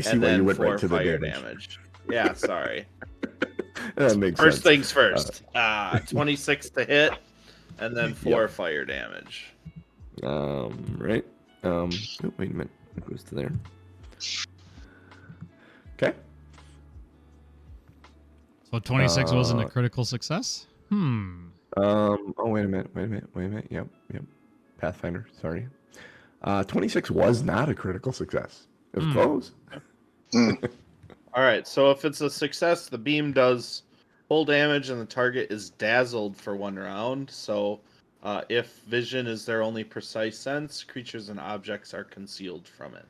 see And why then you went 4 right to the fire damage. Yeah, sorry. That makes First sense. things first. 26 to hit, and then 4 Yep. fire damage. Right. Oh, wait a minute. It goes to there. Okay. So 26 wasn't a critical success? Oh, wait a minute. Yep. Pathfinder, sorry. 26 was not a critical success. It was close. All right, so if it's a success, the beam does full damage and the target is dazzled for 1 round. So if vision is their only precise sense, creatures and objects are concealed from it.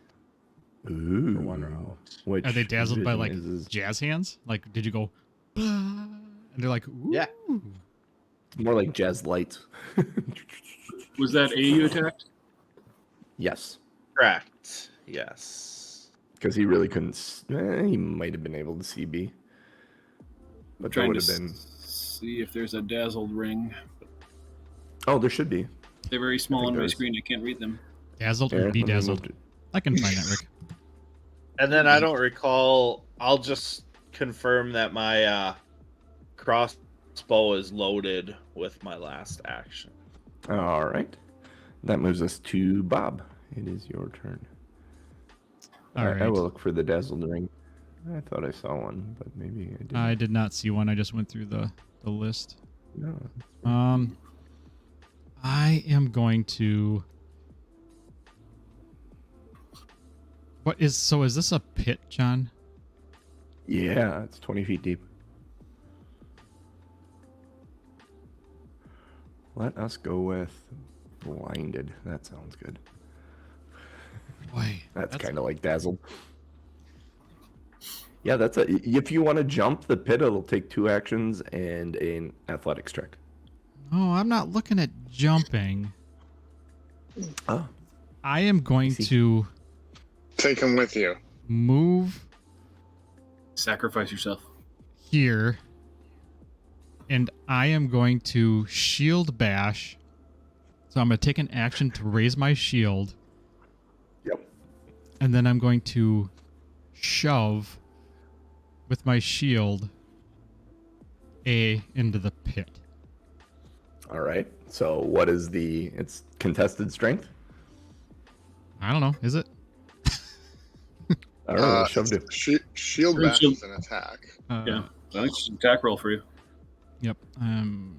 Ooh. For 1 round. Which Are they dazzled by like vision is jazz hands? Like, did you go, and they're like, ooh. Yeah. more like jazz lights. Was that A you attacked? Yes. Correct. Yes. Because he really couldn't. He might have been able to see B. But that Trying would to have been. see if there's a dazzled ring. Oh, there should be. They're very small think on my there's- screen. I can't read them. Dazzled Here, or let me bedazzled? move it. I can find that, Rick. And then I don't recall. I'll just confirm that my crossbow is loaded with my last action. All right. That moves us to Bob. It is your turn. All I right. will look for the dazzled ring. I thought I saw one, but maybe I didn't. I did not see one. I just went through the list. No. I am going to. Is this a pit, John? Yeah, it's 20 feet deep. Let us go with blinded. That sounds good. Boy, That's kind of like dazzled. Yeah, that's if you want to jump the pit, it'll take 2 actions and an athletics check. Oh, I'm not looking at jumping. Oh, I am going see. to Take him with you. move Sacrifice yourself. here, and I am going to shield bash. So I'm going to take an action to raise my shield, Yep. and then I'm going to shove with my shield A into the pit. All right. So what is it's contested strength? I don't know. Is it? I don't know. Shoved it. Shield bash is an attack. Yeah. So it's just an attack roll for you. Yep. I'm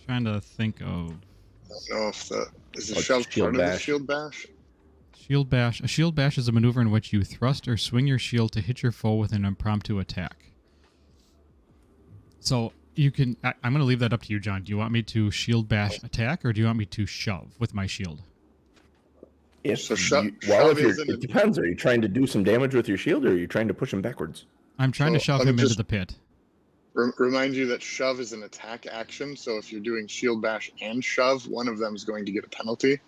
trying to think of I don't know if is the What's shove shield part of the bash? shield bash? shield bash. A shield bash is a maneuver in which you thrust or swing your shield to hit your foe with an impromptu attack. So you can. I'm going to leave that up to you, John. Do you want me to shield bash attack, or do you want me to shove with my shield? If So if you're, isn't it depends. Are you trying to do some damage with your shield, or are you trying to push him backwards? I'm trying to So, shove let me him into just- the pit. Remind you that shove is an attack action, so if you're doing shield bash and shove, one of them is going to get a penalty.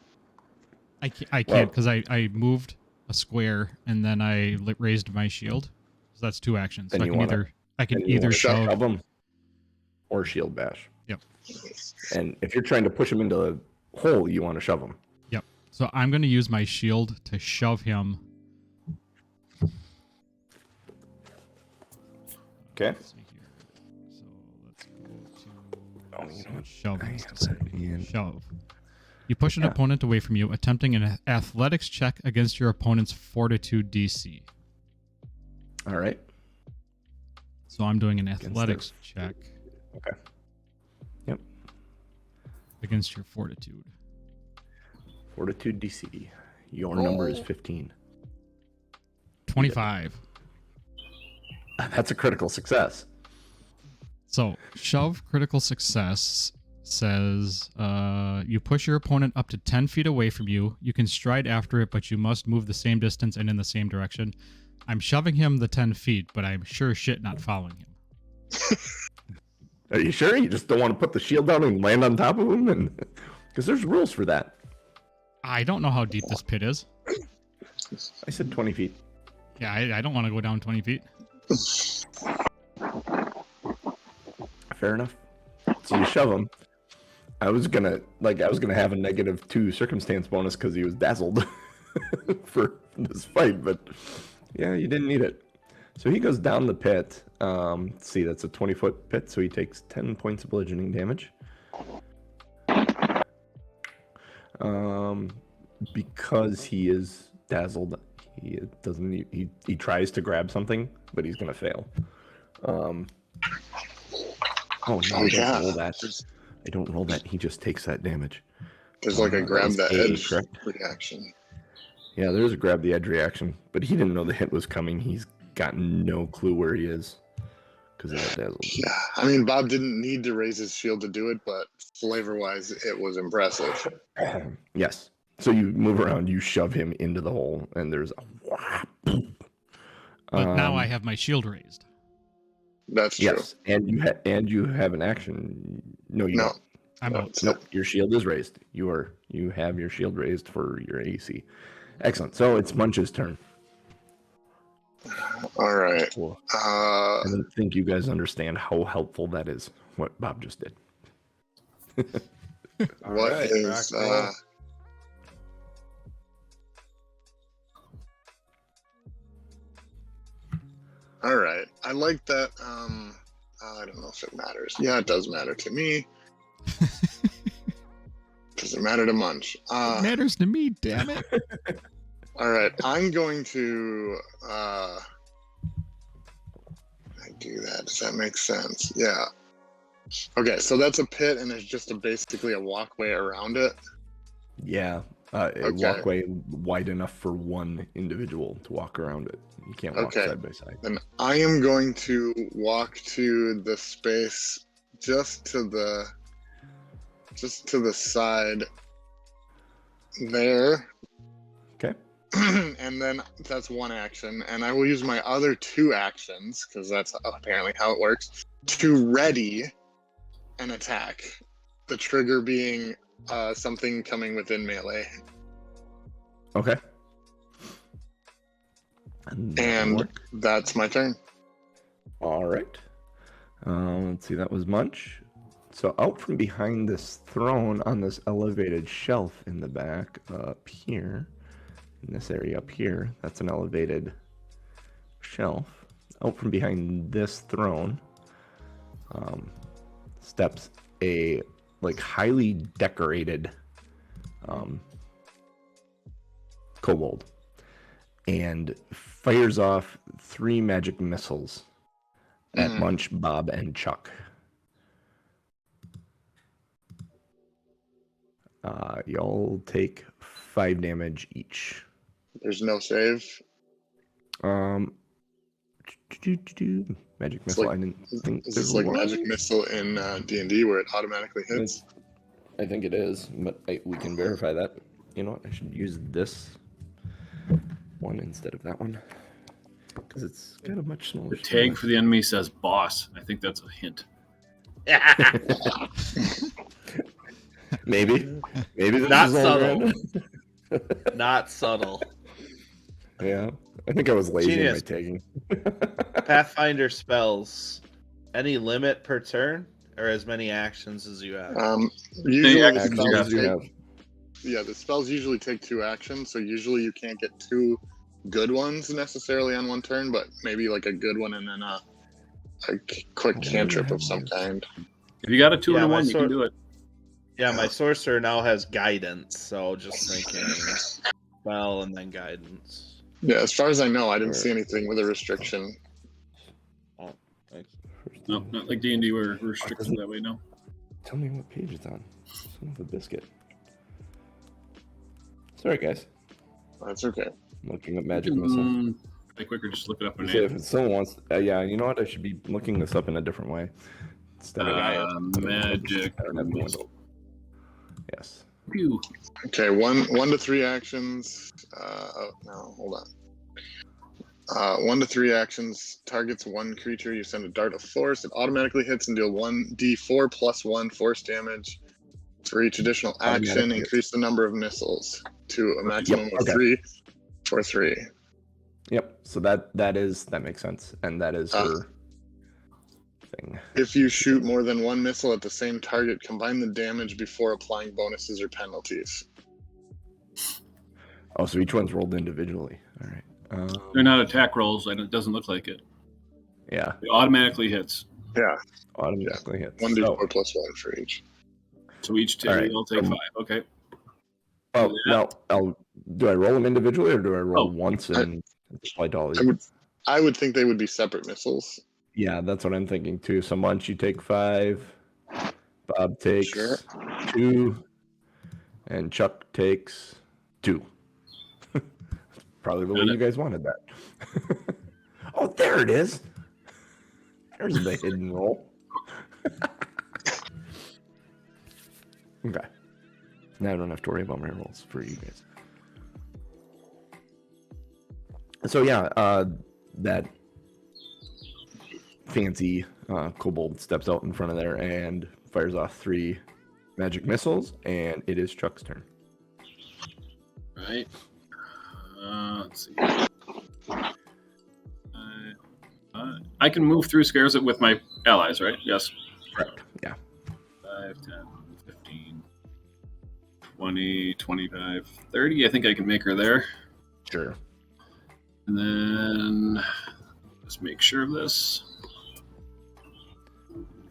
I can't Well- because I moved a square and then I raised my shield. So that's 2 actions. So Then I you can wanna- either shove shove. him or shield bash. Yep. And if you're trying to push him into a hole, you want to shove him. Yep. So I'm going to use my shield to shove him. Okay. Let's see here. So let's go to Oh, you know what? shove. I is have to say. that in. Shove. You push an Yeah. opponent away from you, attempting an athletics check against your opponent's fortitude DC. All right. So I'm doing an Against athletics check Okay. Yep. against your fortitude. Fortitude DC. Your number is 15. 25. That's a critical success. So, shove critical success says you push your opponent up to 10 feet away from you. You can stride after it, but you must move the same distance and in the same direction. I'm shoving him the 10 feet, but I'm sure shit not following him. Are you sure? You just don't want to put the shield down and land on top of him? And because there's rules for that. I don't know how deep this pit is. I said 20 feet. Yeah, I don't want to go down 20 feet. Fair enough. So you shove him. I was gonna have a -2 circumstance bonus because he was dazzled for this fight, but yeah, you didn't need it. So he goes down the pit. Let's see, that's a 20-foot pit, so he takes 10 points of bludgeoning damage. Because he is dazzled, he doesn't. He tries to grab something, but he's gonna fail. Oh no! I don't roll that. I don't roll that. He just takes that damage. There's like a grab the edge correct? reaction. Yeah, there's a grab the edge reaction, but he didn't know the hit was coming. He's got no clue where he is because of that dazzle. Yeah, I mean, Bob didn't need to raise his shield to do it, but flavor-wise, it was impressive. Yes. So you move around, you shove him into the hole, and there's a whap. But now I have my shield raised. That's true. Yes, and you have an action. No, you No. don't. I'm out. Nope, your shield is raised. You have your shield raised for your AC. Excellent. So it's Munch's turn. All right. Cool. I don't think you guys understand how helpful that is. What Bob just did. What right, is rock and roll. All right. I like that. I don't know if it matters. Yeah, it does matter to me. Does it matter to Munch? It matters to me, damn it. All right. I'm going to I do that. Does that make sense? Yeah. Okay, so that's a pit, and there's just basically a walkway around it. Yeah, a walkway wide enough for one individual to walk around it. You can't walk side by side. Then I am going to walk to the space just to the side there. Okay. And then that's one action, and I will use my other 2 actions, because that's apparently how it works, to ready an attack. The trigger being something coming within melee. Okay. And that's my turn. All right. Let's see. That was Munch. So out from behind this throne on this elevated shelf in the back up here, in this area up here, that's an elevated shelf. Out from behind this throne steps a highly decorated kobold and fires off 3 magic missiles at Munch, Bob, and Chuck. Y'all take 5 damage each. There's no save. Magic missile. I didn't think Is this like magic missile in D&D where it automatically hits? I think it is, but we can verify that. You know what? I should use this one instead of that one because it's got a much smaller. The tag for the enemy says boss. I think that's a hint. Maybe this Not is all subtle. random. Not subtle. Yeah, I think I was lazy in my Genius. tagging. Pathfinder spells. Any limit per turn, or as many actions as you have? Usually the actions spells you take- have. Yeah, the spells usually take 2 actions, so usually you can't get 2 good ones necessarily on one turn, but maybe like a good one and then a quick cantrip of some kind. If you got a 2 and a my 1, you can sword- do it. Yeah, my sorcerer now has guidance, so just thinking spell and then guidance. Yeah, as far as I know, I didn't see anything with a restriction. Oh, thanks. No, not like D&D. We're restricted that way now. Tell me what page it's on. Son of a biscuit. Sorry, guys. That's okay. I'm looking at magic missile. Like quicker, just look it up in See, if someone wants, yeah, you know what? I should be looking this up in a different way. Instead of magic missile. Yes. Pew. Okay, 1 to 3 actions. No, hold on. 1 to 3 actions targets one creature. You send a dart of force. It automatically hits and deal 1d4 plus 1 force damage. For each additional action, increase the number of missiles to a maximum of 3 for 3. Yep. So that makes sense, and that is her thing. If you shoot more than one missile at the same target, combine the damage before applying bonuses or penalties. Oh, so each one's rolled individually. All right. They're not attack rolls, and it doesn't look like it. Yeah. It automatically hits. Yeah. Automatically hits. 1d4 plus 1 for each. So each two will take 5. Okay. Oh, now, do I roll them individually, or do I roll once and apply to all these? I would think they would be separate missiles. Yeah, that's what I'm thinking too. So Munch, you take 5, Bob takes 2, and Chuck takes 2. Probably the way you guys wanted that. Oh, there it is. There's the hidden roll. Okay. Now I don't have to worry about my rolls for you guys. So yeah, that fancy kobold steps out in front of there and fires off 3 magic missiles, and it is Chuck's turn. Right. Let's see. I can move through squares with my allies, right? Yes. Correct. Yeah. 5, 10, 15, 20, 25, 30. I think I can make her there. Sure. And then let's make sure of this.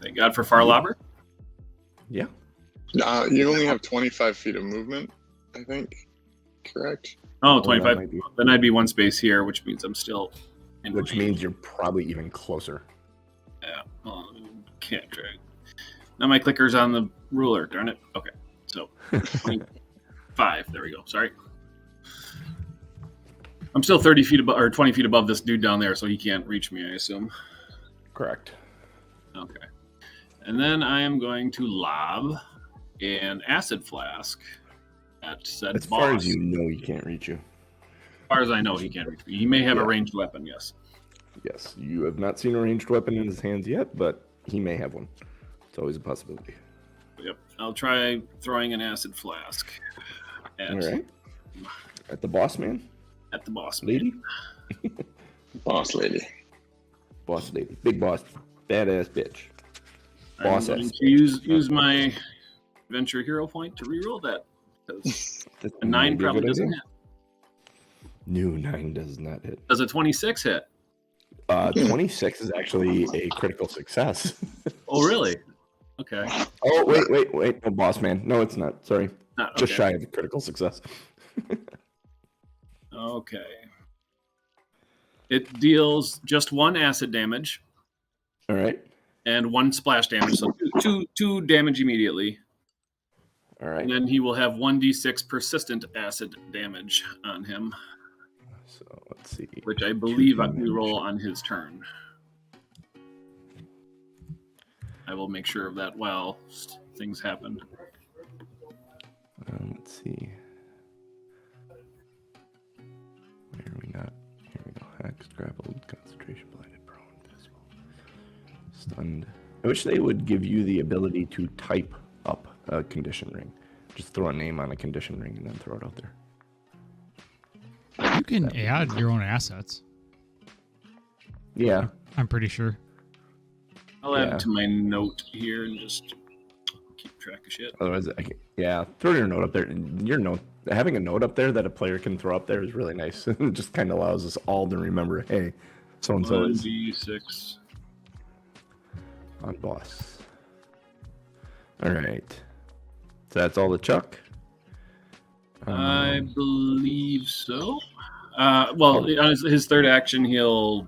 Thank God for Farlobber. Yeah. You only have 25 feet of movement, I think. Correct? Oh, 25. Then I'd be 1 space here, which means I'm still in Which range. means you're probably even closer. Yeah. Well, can't drag. Now my clicker's on the ruler. Darn it. Okay. So 25. There we go. Sorry. I'm still 30 feet above, or 20 feet above this dude down there, so he can't reach me, I assume. Correct. Okay. And then I am going to lob an acid flask at said As boss. far as you know, he can't reach you. As far as I know, he can't reach me. He may have a ranged weapon, yes. Yes, you have not seen a ranged weapon in his hands yet, but he may have one. It's always a possibility. Yep. I'll try throwing an acid flask All right. At the boss man? At the boss lady? Boss lady. Boss lady. Big boss. Badass bitch. Boss I'm going to use my adventure hero point to reroll that. A 9 probably doesn't hit. No, 9 does not hit. Does a 26 hit? 26 is actually a critical success. Oh, really? Okay. Oh, wait. No, boss man. No, it's not. Sorry. Just shy of a critical success. Okay. It deals just 1 acid damage. All right. And 1 splash damage. So two damage immediately. All right. And then he will have 1d6 persistent acid damage on him. So let's see. Which I believe we roll on his turn. I will make sure of that while things happen. Let's see. Where are we not? Here we go. Hexed, grappled, concentration, blinded, prone, invisible, stunned. I wish they would give you the ability to type up a condition ring. Just throw a name on a condition ring and then throw it out there. You can add your own assets. Yeah. I'm pretty sure. I'll add it to my note here and just keep track of shit. Otherwise, throw your note up there. Your note, having a note up there that a player can throw up there is really nice. It just kind of allows us all to remember, hey, so-and-so is 1d6 on boss. All right. that's all the Chuck. I believe so. Well, on his third action, he'll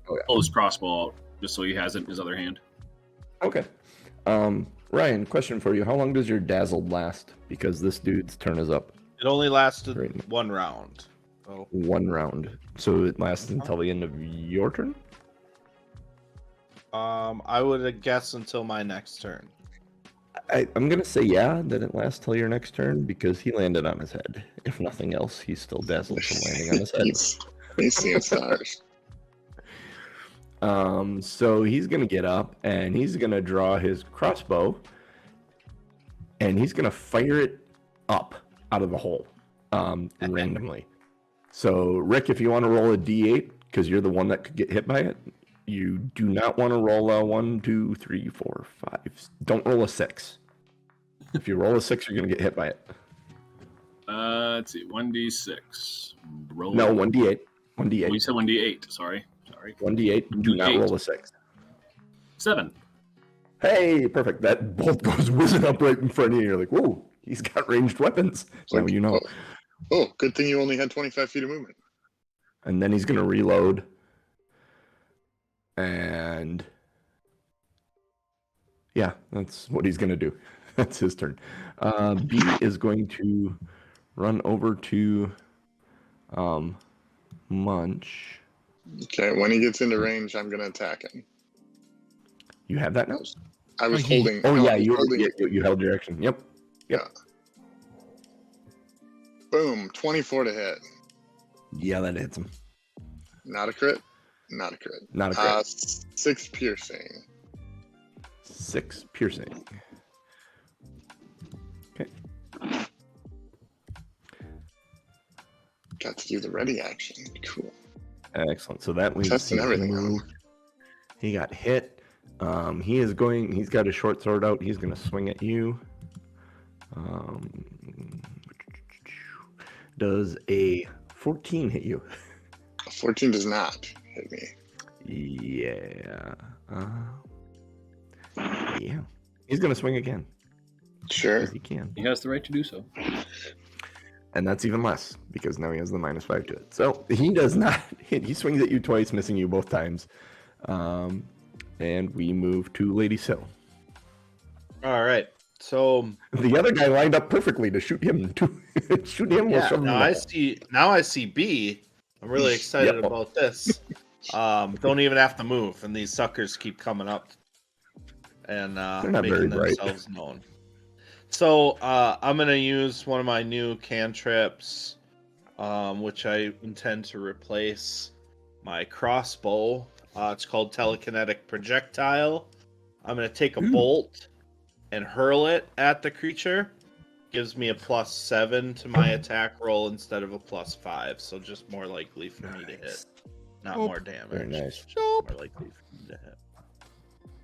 pull his crossbow out just so he has it in his other hand. Okay. Ryan, question for you. How long does your dazzled last? Because this dude's turn is up. It only lasted Right. 1 round. So 1 round. So it lasts until the end of your turn? I would guess until my next turn. I'm going to say that it lasts till your next turn because he landed on his head. If nothing else, he's still dazzled from landing on his head. He's seeing stars. So he's going to get up and he's going to draw his crossbow and he's going to fire it up out of the hole randomly. So, Rick, if you want to roll a d8, because you're the one that could get hit by it, you do not want to roll a 1, 2, 3, 4, 5. Don't roll a 6. If you roll a 6, you're going to get hit by it. Let's see. 1d6. Roll. No, 1d8. 1d8. Oh, you said 1d8. Sorry. 1d8. Do not 1d8. roll a 6. 7. Hey, perfect. That bolt goes whizzing up right in front of you. You're like, whoa, he's got ranged weapons. So you know. Oh, good thing you only had 25 feet of movement. And then he's going to reload. And yeah, that's what he's going to do. That's his turn. B is going to run over to Munch. Okay, when he gets into range, I'm going to attack him. You have that now? I was Okay. holding. Oh, no, yeah, I was you holding. held your action. Yep. Boom, 24 to hit. Yeah, that hits him. Not a crit. Not a crit. Not a crit. 6 piercing. 6 piercing. Okay. Got to do the ready action. Cool. Excellent. So that leaves Testing everything on. He got hit. He's got his short sword out. He's going to swing at you. Does a 14 hit you? A 14 does not hit me. Yeah. Yeah. He's going to swing again. Sure. Because he can. He has the right to do so. And that's even less because now he has the -5 to it. So he does not hit. He swings at you twice, missing you both times. And we move to Lady Sill. All right. So The other guy lined up perfectly to shoot him. Shoot him. yeah, with now I see B. I'm really excited Yep. about this. Don't even have to move, and these suckers keep coming up and They're not very making bright. themselves known. So I'm gonna use one of my new cantrips, which I intend to replace my crossbow. It's called telekinetic projectile. I'm gonna take a bolt and hurl it at the creature. Gives me a +7 to my attack roll instead of a +5, so just more likely for me to hit, not more damage. Very nice. More likely for me to hit.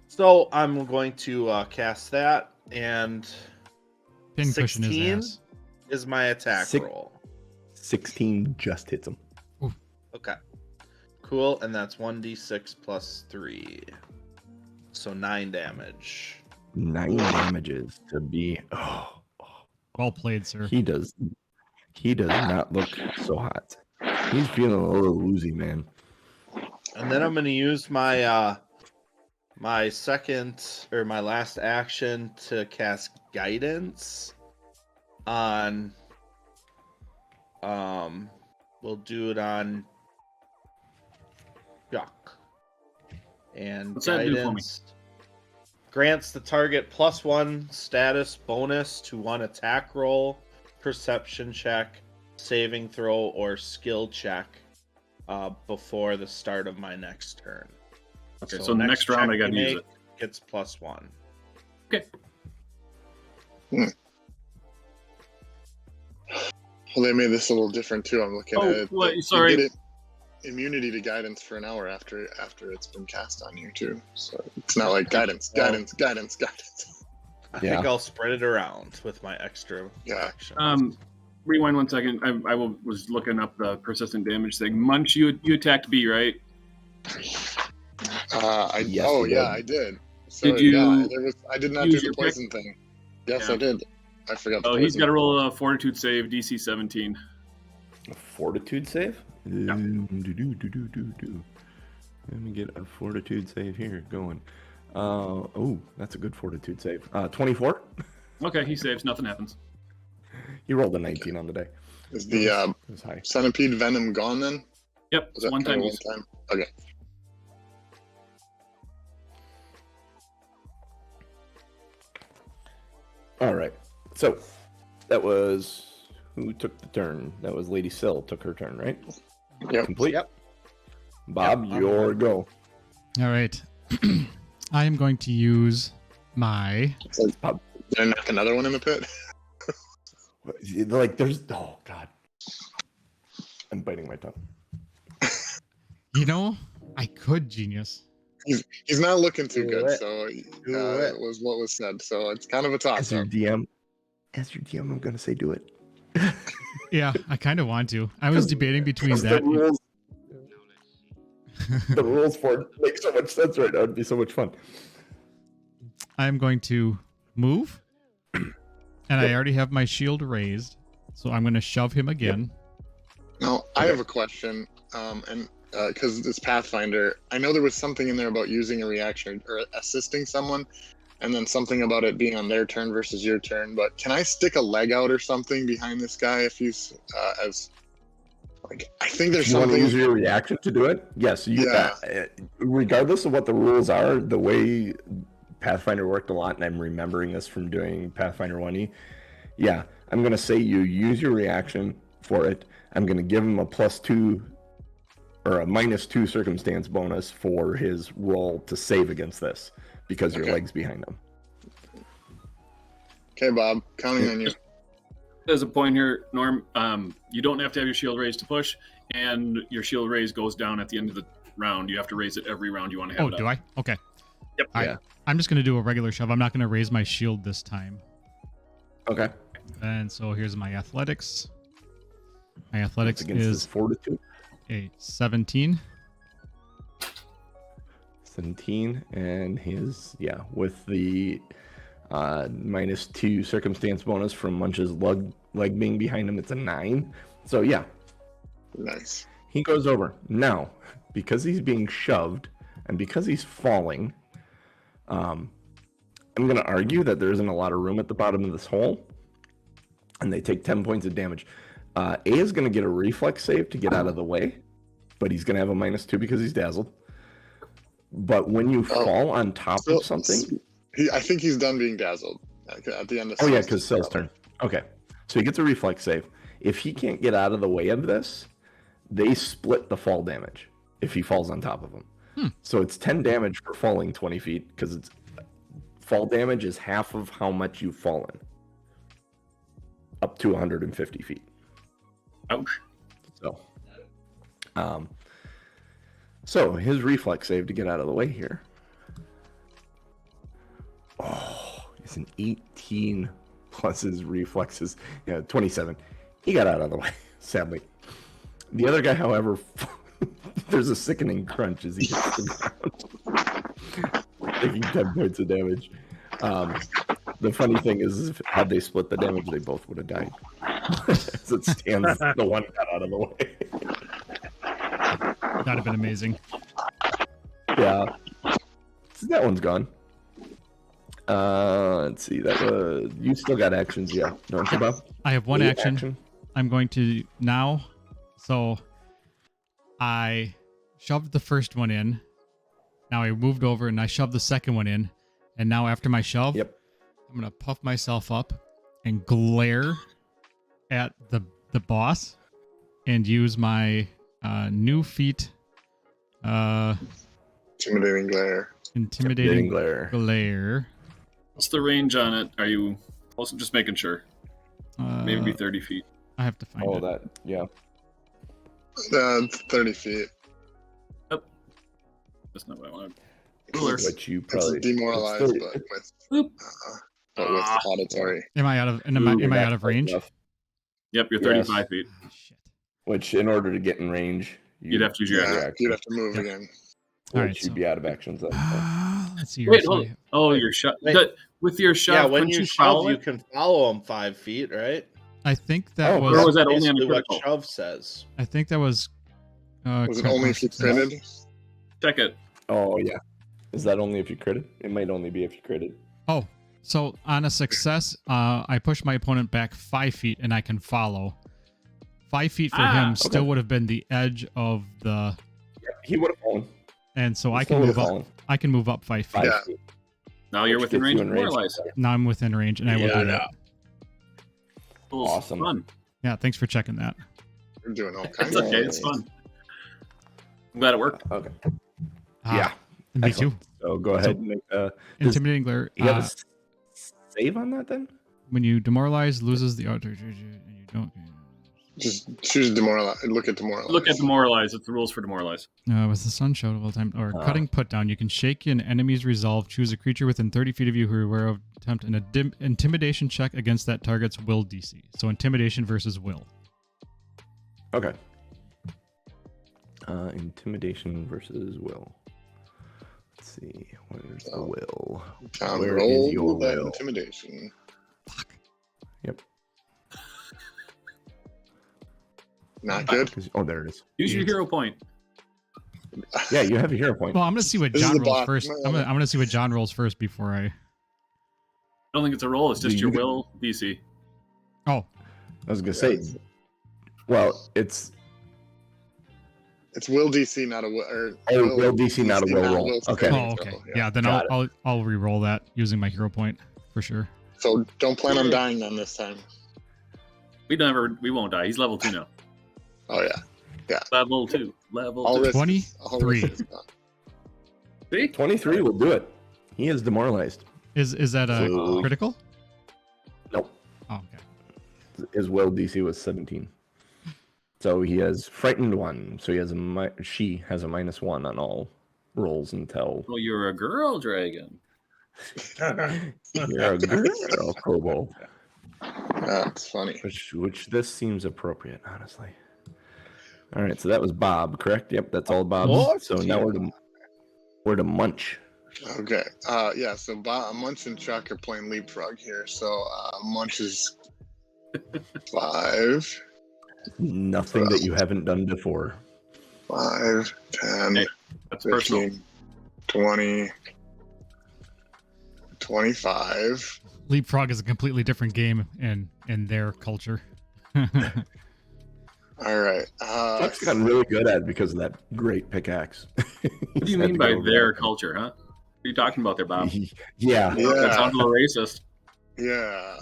So I'm going to cast that, and Pincushion 16 his ass. is my attack Six- roll. 16 just hits him. Okay. Cool, and that's 1d6 + 3. So 9 damage. 9 damages to be. Oh, Well played, sir. he does not look so hot. He's feeling a little woozy, man. And then I'm going to use my my last action to cast guidance on we'll do it on Chuck. And What's that do for me? guidance grants the target +1 status bonus to 1 attack roll, perception check, saving throw, or skill check before the start of my next turn. Okay, so next round I check got to you use make it. Gets +1. Okay. Well, they made this a little different too. I'm looking at it. Wait, They sorry. did it immunity to guidance for an hour after it's been cast on you too. So it's not like guidance. Yeah. I Yeah. think I'll spread it around with my extra Yeah. action. Rewind 1 second. Was looking up the persistent damage thing. Munch, you attacked B, right? Yes, I you did. So Did you I did not do use the your poison thing. Yes, I did. I forgot. The Oh, he's poison. got to roll a Fortitude save, DC 17. A fortitude save? Yeah. Let me get a fortitude save here going. Oh, that's a good fortitude save. 24? Okay, he saves. Nothing happens. You rolled a 19 on the day. Is the It was high. centipede venom gone then? Yep, Was it's that one kinda time. one time? Okay. All right. So that was who took the turn? That was Lady Sill took her turn, right? Yep. Complete. Yep. Bob, Yep, your go. All right. I am going to use my. Did I knock another one in the pit? Like there's oh god. I'm biting my tongue. You know, I could, genius. He's not looking too Do good, it. so Do it. it was what was said. So it's kind of a As toss your up. DM, I'm gonna say do it. Yeah, I kind of want to. I was debating between that. The rules for it make so much sense right now. It'd be so much fun. I'm going to move, and I already have my shield raised, so I'm going to shove him again. Now I have a question, and because it's Pathfinder, I know there was something in there about using a reaction or assisting someone, and then something about it being on their turn versus your turn. But can I stick a leg out or something behind this guy if he's as like I think there's You want to something. use your reaction to do it? Yes. Regardless of what the rules are, the way Pathfinder worked a lot, and I'm remembering this from doing Pathfinder 1E. Yeah, I'm going to say you use your reaction for it. I'm going to give him a +2 or a -2 circumstance bonus for his roll to save against this because your Okay. leg's behind him. Okay, Bob, counting on you. There's a point here, Norm. You don't have to have your shield raised to push, and your shield raise goes down at the end of the round. You have to raise it every round you want to have Oh, it do up. I? Okay. Yep. All right. Yeah. I'm just going to do a regular shove. I'm not going to raise my shield this time. Okay. And so here's my athletics. My athletics Against his is fortitude. a 17. 17, and his, with the -2 circumstance bonus from Munch's leg being behind him, it's a 9. So yeah, Nice. he goes over. Now, because he's being shoved and because he's falling, I'm going to argue that there isn't a lot of room at the bottom of this hole, and they take 10 points of damage. A is going to get a reflex save to get out of the way, but he's going to have a -2 because he's dazzled. But when you fall on top of something... I think he's done being dazzled at the end of. Oh yeah, because Cell's turn. Okay, so he gets a reflex save. If he can't get out of the way of this, they split the fall damage if he falls on top of him. So it's 10 damage for falling 20 feet because it's fall damage is half of how much you've fallen, up to 150 feet. Ouch. So his reflex save to get out of the way here. Oh, it's an 18 plus his reflexes. 27. He got out of the way, sadly. The other guy, however, there's a sickening crunch as he hits the ground, taking 10 points of damage. The funny thing is, had they split the damage, they both would have died. As it stands, the one got out of the way. That'd have been amazing. Yeah. So that one's gone. Let's see. You still got actions, yeah. Don't you, Bob? I have one action. I'm going to now. So I shoved the first one in. Now I moved over and I shoved the second one in. And now after my shove, Yep. I'm going to puff myself up and glare at the boss and use my new feat. Intimidating glare. Intimidating glare. glare. What's the range on it? Are you also just making sure? Maybe 30 feet. I have to find it. That, yeah. 30 feet. That's not what I wanted. Cooler. Which you It's probably demoralized, it's but 30. with auditory. Am I out of range? Yep, you're Yes. 35 feet. Shit. Which, in order to get in range, You'd have to use your Yeah, action. you'd have to move Yep. again. All Which right, you'd so- be out of actions then. Let's see here. Wait, So hold. Oh, Wait, your shove. wait. With your shove, Yeah, when couldn't you follow shove, you it? can follow them 5 feet, right? I think that Oh, was. Or was that only on a Basically what critical? shove says. I think that was. Was it critical only if you success. critted? Check it. Oh yeah. Is that only if you critted? It might only be if you critted. Oh, so on a success, I push my opponent back 5 feet and I can follow. 5 feet for him still okay. would have been the edge of the, He would have fallen. and so He I still can would've move up. fallen. I can move up 5 feet. 5 Yeah. feet. Now you're Which within gets range you of in range. demoralize. Now I'm within range, and I will do that. Cool. Awesome. Fun. Yeah, thanks for checking that. We're doing all It's kinds of okay. It's things. fun. I'm glad it worked. Okay. Ah, Yeah. me Excellent. too. So go ahead and make does Intimidating glare. you have a save on that then? When you demoralize, loses the auto, and you don't. Just choose demoralize. Look at demoralize. Look at demoralize. It's the rules for demoralize. With the sun show all the time, or cutting put down, you can shake an enemy's resolve. Choose a creature within 30 feet of you who are aware of. Attempt an intimidation check against that target's will DC. So intimidation versus will. Okay. Intimidation versus will. Let's see. Where's the will? Where roll is your that will? intimidation. Yep. Not good. Oh, there it is. Use your hero point. Yeah, you have a hero point. Well, I'm gonna see what This is John the rolls block. first. No, I'm gonna see what John rolls first before I. I don't think it's a roll. It's just You your can- will DC. Oh, I was gonna say. Well, it's It's will DC, not a will. Or will DC, not a will roll. will Okay. saving oh, okay. throw, Yeah, then Got I'll re-roll that using my hero point for sure. So don't plan on dying then this time. We won't die. He's level 2 now. Oh yeah. Level 2. Level All 2. risk. 23. All risk is gone. See? 23 will do it. He is demoralized. Is that a So- critical? Nope. Oh, okay. His will DC was 17. So he has frightened 1. So he has she has a -1 on all rolls until Well, you're a girl dragon. you're a girl, Kobo. That's funny. Which this seems appropriate, honestly. All right, so that was Bob, correct? Yep, that's all Bob. What? So now we're to Munch. Okay. Yeah. So Munch and Chuck are playing leapfrog here. So Munch is 5, Nothing that you haven't done before. 5, 10, Hey, That's personal. 15, 20, 25. Leapfrog is a completely different game in their culture. All right. Chuck's gotten really good at it because of that great pickaxe. What do you mean by their culture, huh? What are you talking about there, Bob? Yeah. That Yeah. sounds a little racist. Yeah.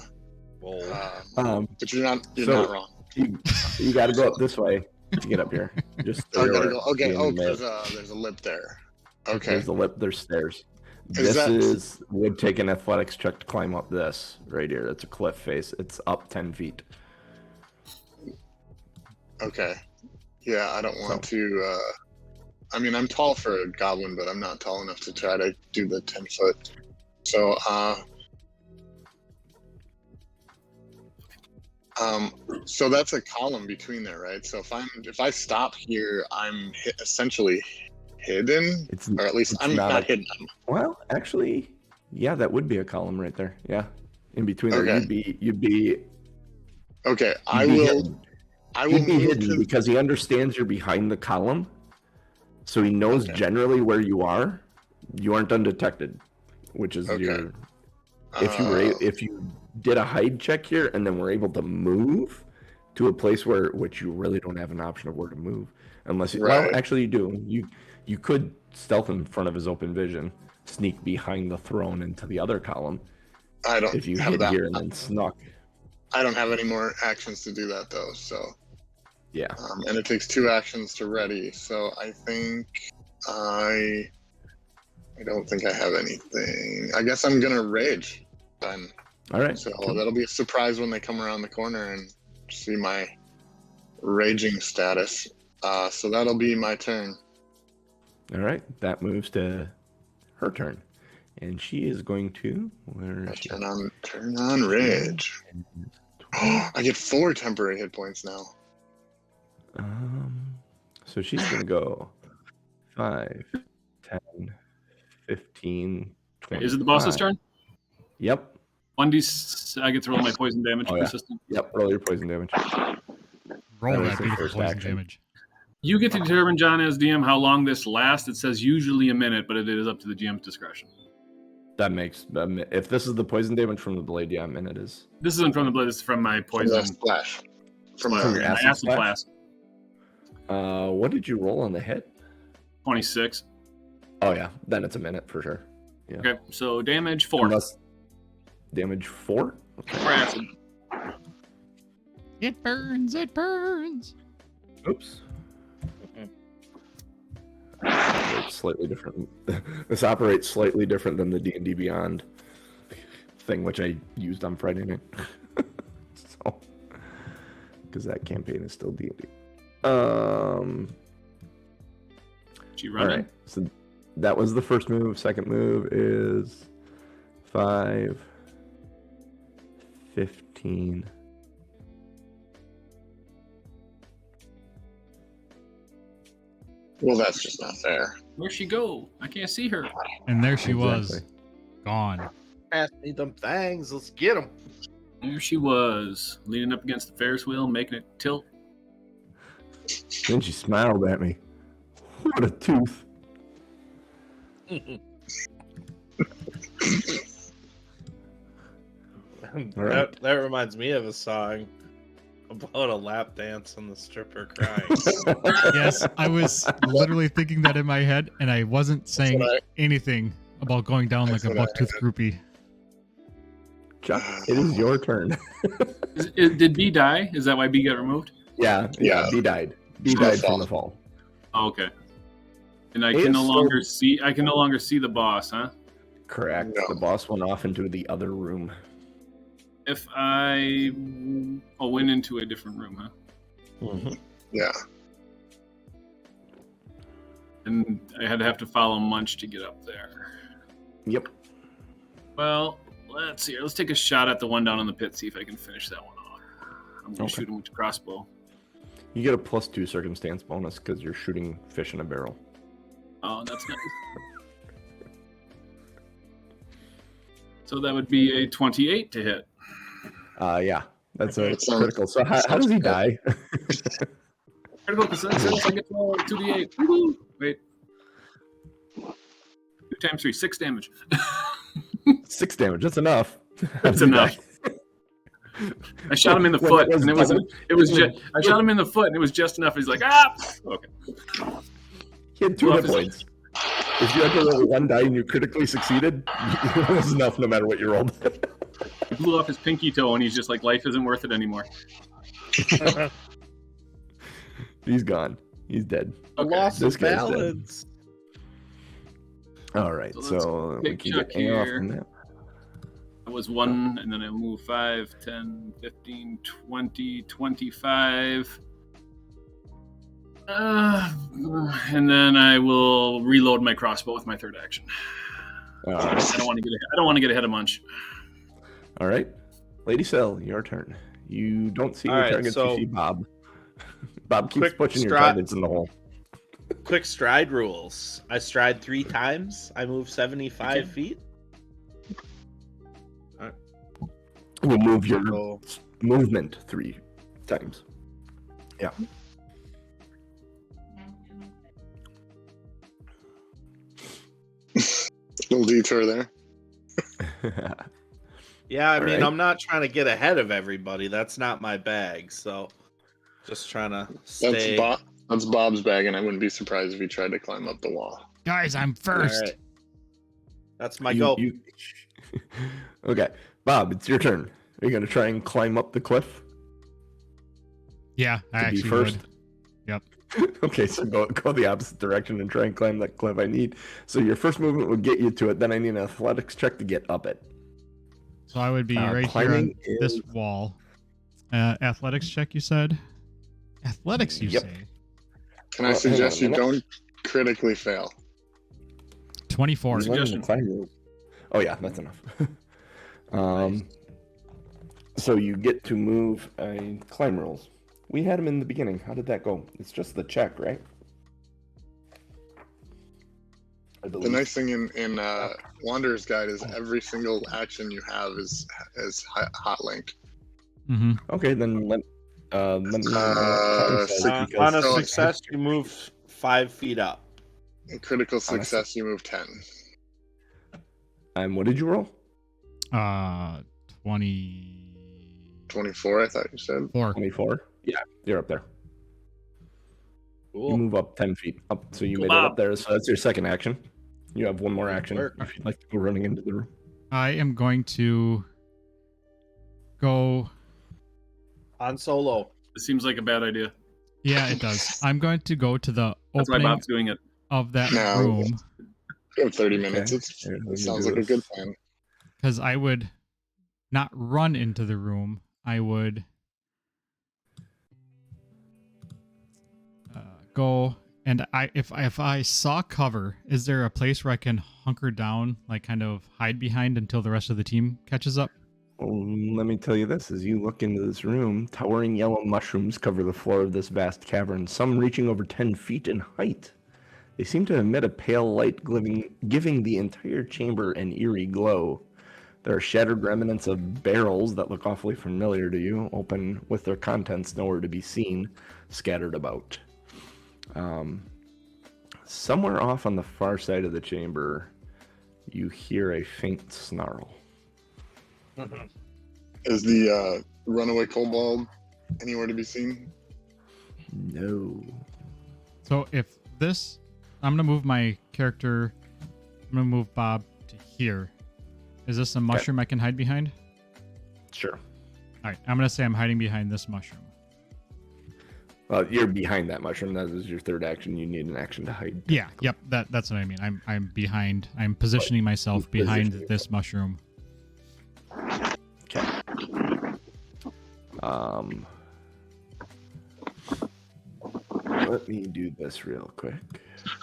Whoa. But you're not So- not wrong. You got to go up this way to get up here. Just I gotta throw go. Okay. it Oh, in there. there's a lip there. Okay. There's the lip. There's stairs. Is This that- would take an athletics check to climb up this right here. That's a cliff face. It's up 10 feet. Okay. Yeah, I don't want to. I mean, I'm tall for a goblin, but I'm not tall enough to try to do the 10-foot. So, so that's a column between there, right? So if I stop here, I'm essentially hidden, It's or at least it's I'm not hidden. Well, actually, yeah, that would be a column right there. Yeah, in between there, Okay. you'd be. Okay, I you'd be will. hidden. I will He'd be move hidden to. because he understands you're behind the column, so he knows Okay. generally where you are. You aren't undetected, which is Okay. your. If you did a hide check here and then were able to move to a place which you really don't have an option of where to move, unless Right. well, actually you do. You could stealth in front of his open vision, sneak behind the throne into the other column. I don't If you have hid that. here and then snuck, I don't have any more actions to do that though. So. yeah. And it takes 2 actions to ready. So I think I don't think I have anything. I guess I'm gonna rage then. All right. So cool. that'll be a surprise when they come around the corner and see my raging status. So that'll be my turn. All right. That moves to her turn, and she is going to where is she? Turn on rage. I get 4 temporary hit points now. So she's gonna go 5, 10, 15, 20. Is it the boss's turn? Yep. 1d. I get to roll my poison damage Oh, yeah. persistent. Yep. Roll your poison damage. Roll That was that his beautiful first poison action. damage. You get to determine, John, as DM, how long this lasts. It says usually a minute, but it is up to the GM's discretion. That makes if this is the poison damage from the blade, yeah, a minute is. This isn't from the blade. This is from my From poison the splash. From splash, your my acid acid splash? flask. What did you roll on the hit? 26. Oh yeah, then it's a minute for sure. Yeah. Okay, so damage 4. Unless damage 4. For acid. It burns. It burns. Oops. It's slightly different. This operates slightly different than the D&D Beyond thing, which I used on Friday night. So, because that campaign is still D&D. She All running? right. So that was the first move. Second move is 5, 15. Well, that's just not fair. Where'd she go? I can't see her. And there she was, Exactly. gone. Pass me them things. Let's get them. There she was, leaning up against the Ferris wheel, making it tilt. Then she smiled at me. What a tooth. All right. That reminds me of a song about a lap dance and the stripper crying. Yes, I was literally thinking that in my head, and I wasn't saying what I- anything about going down like That's a what I bucktooth groupie. Chuck, it is your turn. Did B die? Is that why B got removed? Yeah, Yeah. B died. B From the died from fall. the fall. Oh, okay. And I It's can no still- longer see. I can no longer see the boss, huh? Correct. No. The boss went off into the other room. If I went into a different room, huh? Mm-hmm. Yeah. And I had to have to follow Munch to get up there. Yep. Well, let's see. Let's take a shot at the one down in the pit. See if I can finish that one off. I'm gonna Okay. shoot him with the crossbow. You get a +2 circumstance bonus because you're shooting fish in a barrel. Oh, that's nice. So that would be a 28 to hit. Yeah. That's a That sounds- critical. So how does he die? Critical success. I get to roll 2d8. Woo-hoo. Wait. 2 times 3, 6 damage. 6 damage. That's enough. How That's does he enough. die? I shot him in the When foot, it was and it was double- I shot him in the foot, and it was just enough. He's like, ah. Okay. He had 2 Well, hit if it's- points. If you had to roll 1 die and you critically succeeded, it was enough no matter what you rolled. He blew off his pinky toe, and he's just like, life isn't worth it anymore. He's gone. He's dead. Okay. Loss This of guy's dead. balance. All right. So let's So we pick can Chuck get A off here. from that. That was 1, and then I move 5, 10, 15, 20, 25. And then I will reload my crossbow with my third action. All right. I don't want to get ahead of Munch. All right. Lady Cell, your turn. You don't see All any right, targets. so- You see Bob. Bob keeps Quick pushing your strat- targets in the hole. Quick stride rules. I stride 3 times. I move 75 feet. We'll move your So, movement 3 times. Yeah. Little detour there. yeah, I All mean, right. I'm not trying to get ahead of everybody. That's not my bag. So, just trying to stay. That's Bob's bag, and I wouldn't be surprised if he tried to climb up the wall. Guys, I'm All first. right. That's my goal. Okay. Bob, it's your turn. Are you going to try and climb up the cliff Yeah, I to be actually first? would. Yep. Okay, so go the opposite direction and try and climb that cliff I need. So your first movement would get you to it. Then I need an athletics check to get up it. So I would be right here on climbing this is- wall. Athletics check, you said? Athletics, you Yep. say? Can I Well, hang on suggest a you minute. don't critically fail? 24. You learn the Suggestion. climb rules. Oh yeah, that's enough. So you get to move a climb rules. We had them in the beginning. How did that go? It's just the check, right? I The believe. nice thing in Wanderer's Guide is every single action you have is hot link. Mm-hmm. Okay, then let me know Uh, what Tom says, six- On because a so- success, you move 5 feet up. In critical success, you move 10. what did you roll? 24. 24, I thought you said. 24. Yeah, you're up there. Cool. You move up 10 feet up, so you Cool, made it Bob. up there. So that's your second action. You have one more Good action work. if you'd like to go running into the room. I am going to go. On solo. It seems like a bad idea. Yeah, it does. I'm going to go to the That's why opening Bob's doing it. of that No. room You have 30 minutes. Okay. Here, let me It sounds do like a good this. plan. because I would not run into the room. I would go, and if I saw cover, is there a place where I can hunker down, like kind of hide behind until the rest of the team catches up? Well, let me tell you this. As you look into this room, towering yellow mushrooms cover the floor of this vast cavern, some reaching over 10 feet in height. They seem to emit a pale light, giving the entire chamber an eerie glow. There are shattered remnants of barrels that look awfully familiar to you, open with their contents nowhere to be seen, scattered about. Somewhere off on the far side of the chamber, you hear a faint snarl. Is the runaway kobold anywhere to be seen? No. So if this, I'm gonna move my character. I'm gonna move Bob to here. Is this a mushroom I can hide behind? Sure. All right, I'm gonna say I'm hiding behind this mushroom. Well, you're behind that mushroom. That is your third action. You need an action to hide. Yeah, yep, that's what I mean. I'm behind. I'm positioning myself behind Positioning this mushroom. Okay. Let me do this real quick.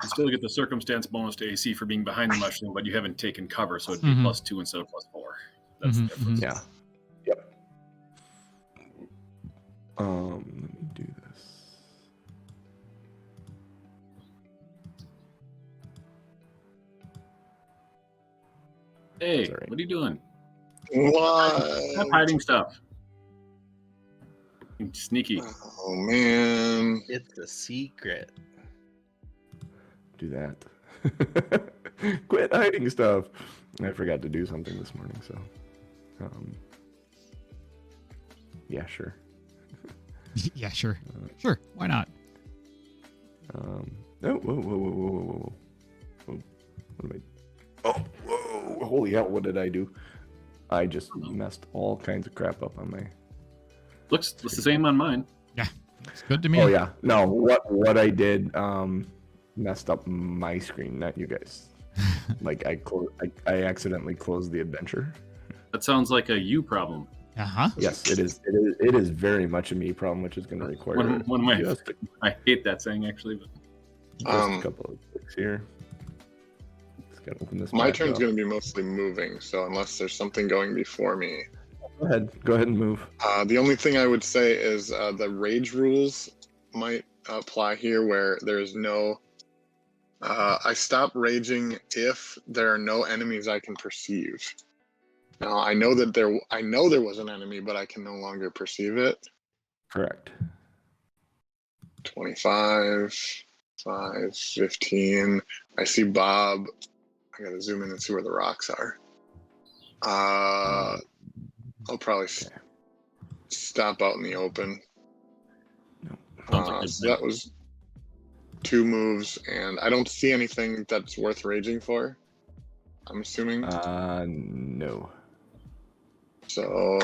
You still get the circumstance bonus to AC for being behind the mushroom, but you haven't taken cover, so it'd be Mhm. +2 instead of +4. That's the Mhm, difference. Yeah. Yep. Let me do this. Hey, Sorry. what are you doing? What? Stop hiding stuff. Sneaky. Oh, man. It's a secret. Do that. Quit hiding stuff. I forgot to do something this morning, so. Yeah, sure. Yeah, sure, sure. Why not? Oh, whoa. What am I? Oh, whoa! Holy hell! What did I do? I just messed all kinds of crap up on my. Looks the same on mine. It's good to me. Oh yeah, no. What I did messed up my screen, not you guys. Like I accidentally closed the adventure. That sounds like a you problem. Uh-huh. Yes, it is. It is very much a me problem, which is going to require One of my, just, I hate that saying actually, but just a couple of clicks here. Just gotta open this. My back turn's up. going to be mostly moving, so unless there's something going before me. Go ahead and move. The only thing I would say is the rage rules might apply here, where there's no. I stop raging if there are no enemies I can perceive. Now I know there was an enemy, but I can no longer perceive it. Correct. 25, 5, 15. I see Bob. I gotta zoom in and see where the rocks are. I'll probably stop out in the open. Sounds like a good So that was 2 moves, and I don't see anything that's worth raging for. I'm assuming. No. So,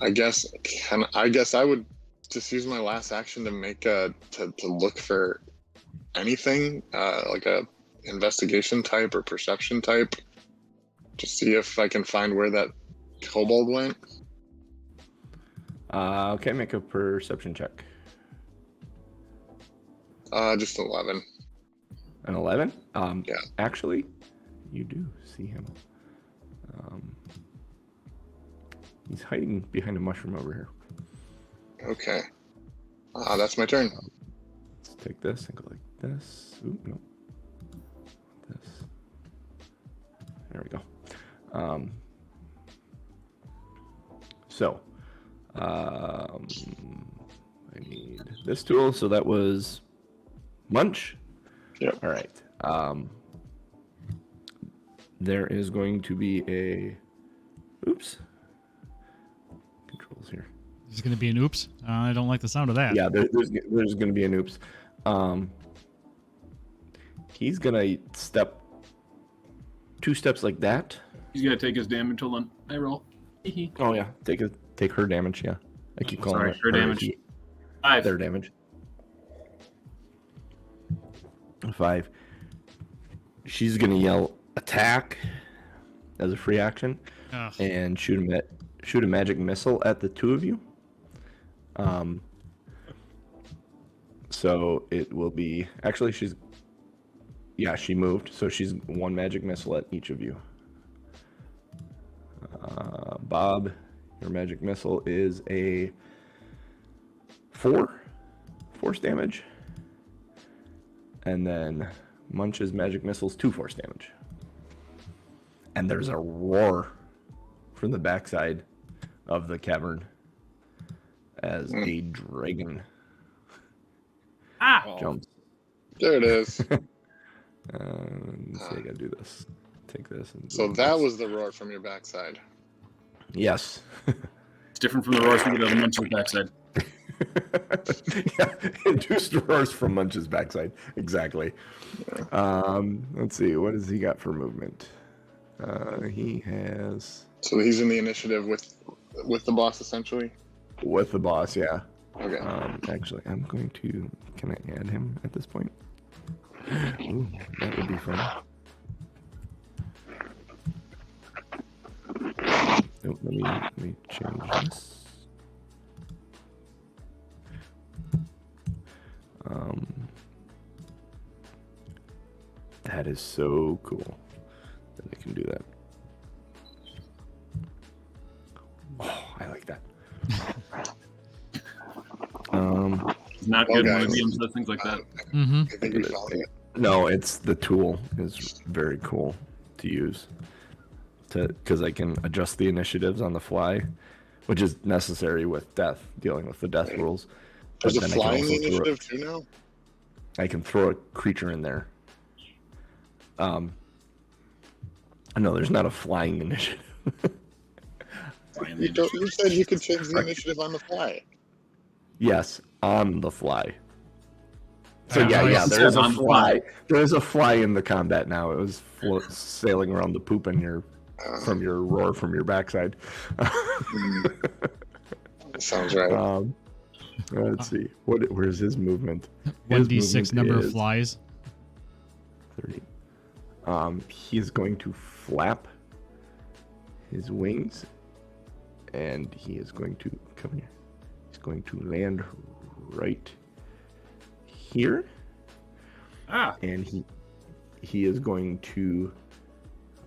I guess I would just use my last action to make to look for anything, like a investigation type or perception type, to see if I can find where that kobold went. Okay, make a perception check. Just 11. An 11? Yeah. Actually, you do see him. He's hiding behind a mushroom over here. Okay. That's my turn. Let's take this and go like this. Oop, no. This. There we go. So, I need this tool. So that was Munch. Yep. All right. There is going to be a. Oops. Controls here. There's going to be an oops. I don't like the sound of that. Yeah, there's going to be an oops. He's gonna step 2 steps like that. He's gonna take his damage. Hold on. I roll. Oh yeah, take her damage. Yeah, I keep calling Sorry, it her damage. 5. Their damage. 5. She's gonna yell attack as a free action, Ugh. and shoot a magic missile at the 2 of you. So it will be actually she moved, so she's 1 magic missile at each of you. Bob, your magic missile is a 4 force damage, and then Munch's magic missile's 2 force damage. And there's a roar from the backside of the cavern as a dragon jumps. There it is. Let's see, I gotta do this. Take this. And So that was the roar from your backside. Yes. It's different from the roars from the Munch's backside. Yeah, induced roars from Munch's backside. Exactly. Let's see, what has he got for movement? He has So he's in the initiative with the boss, essentially. with the boss, yeah. Okay. Actually, I'm going to. Can I add him at this point? Ooh, that would be fun. Nope, let me change this. That is so cool that I can do that. Oh, I like that. It's not Well, good when guys, the DM says things like that. Mm-hmm. I think we found it. No, it's the tool is very cool to use because I can adjust the initiatives on the fly, which is necessary with dealing with the death rules. There's But a then I can flying also throw initiative too now? I can throw a creature in there. No, there's not a flying initiative. You said you could change the initiative on the fly. Yes, on the fly. So Yeah, yeah, it there is says a on the fly. There is a fly in the combat now. It was sailing around the poop in your from your roar from your backside. Sounds right. Let's see. Where's his movement? His 1d6 movement number of is flies. 30. He is going to flap his wings, and he is going to come here. He's going to land right here, and he is going to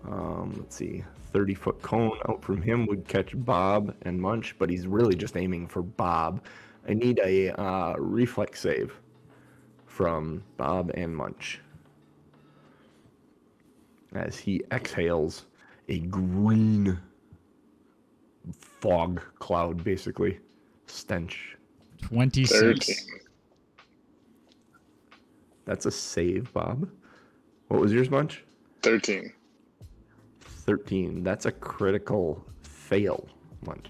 let's see, 30-foot cone out from him would catch Bob and Munch, but he's really just aiming for Bob. I need a reflex save from Bob and Munch as he exhales a green fog cloud, basically stench. 26. 13. That's a save, Bob. What was yours, Munch? 13. 13. That's a critical fail, Munch.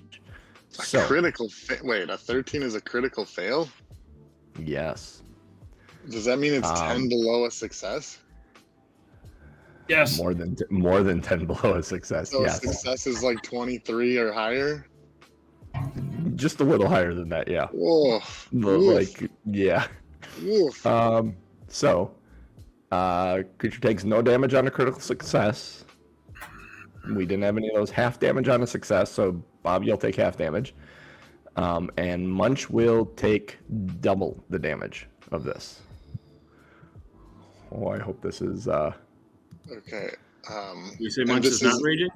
Wait, a 13 is a critical fail? Yes. Does that mean it's 10 below a success? Yes. More than 10 below a success. So Yes. success is like 23 or higher? Just a little higher than that, yeah. Whoa. Like, yeah. Woof. So, creature takes no damage on a critical success. We didn't have any of those half damage on a success, so Bob, you'll take half damage. And Munch will take double the damage of this. Oh, I hope this is... Okay. You say Munch is not raging?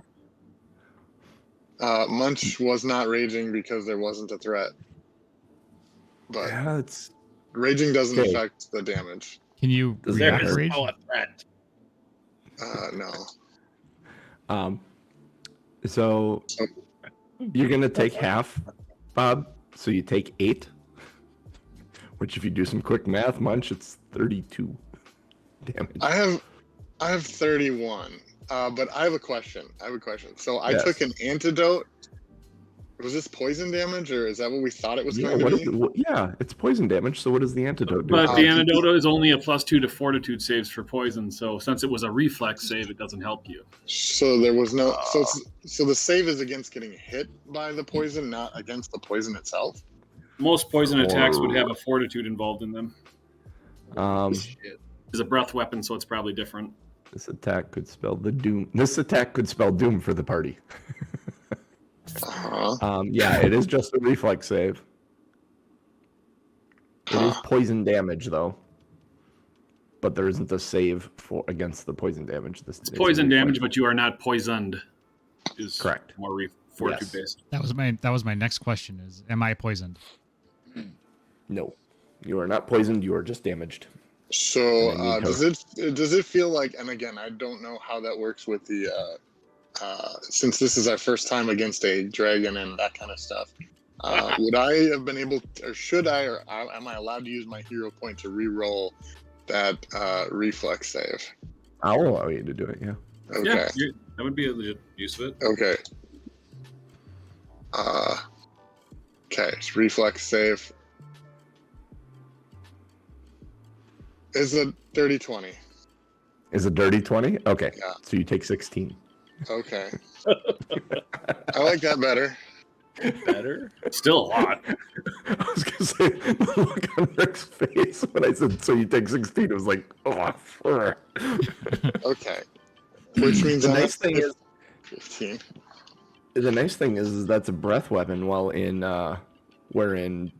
Munch was not raging because there wasn't a threat. But Yeah, it's... raging doesn't Okay. affect the damage. Can you Does react that hurt? rage? Oh, a threat. No. So you're gonna take half, Bob. So you take 8, which if you do some quick math, Munch, it's 32 damage. I have 31. But I have a question. So I Yes. took an antidote. Was this poison damage, or is that what we thought it was Yeah, going to be? yeah, it's poison damage. So what does the antidote do? But the Uh, antidote is only a +2 to fortitude saves for poison. So since it was a reflex save, it doesn't help you. So there was no. So the save is against getting hit by the poison, not against the poison itself. Most poison attacks would have a fortitude involved in them. Shit. It's a breath weapon, so it's probably different. This attack could spell the doom. This attack could spell doom for the party. Yeah, it is just a reflex save. It is poison damage, though. But there isn't a save for against the poison damage. It's poison damage, but you are not poisoned. Is Correct. More fortitude based. That was my next question. Is am I poisoned? No, you are not poisoned. You are just damaged. So And then does it feel like? And again, I don't know how that works with the. Since this is our first time against a dragon and that kind of stuff, would I have been able, or should I, or am I allowed to use my hero point to re-roll that reflex save? I'll allow you to do it. Yeah. Okay. Yeah, that would be a legit use of it. Okay. Okay. It's reflex save. Is a dirty 20. Is a dirty 20? Okay. Yeah. So you take 16. Okay. I like that better. Better? Still a lot. I was gonna say the look on Rick's face when I said so you take 16. It was like, oh, fur. Okay. Which means The I'm nice at thing is 15. the nice thing is that's a breath weapon. While in where in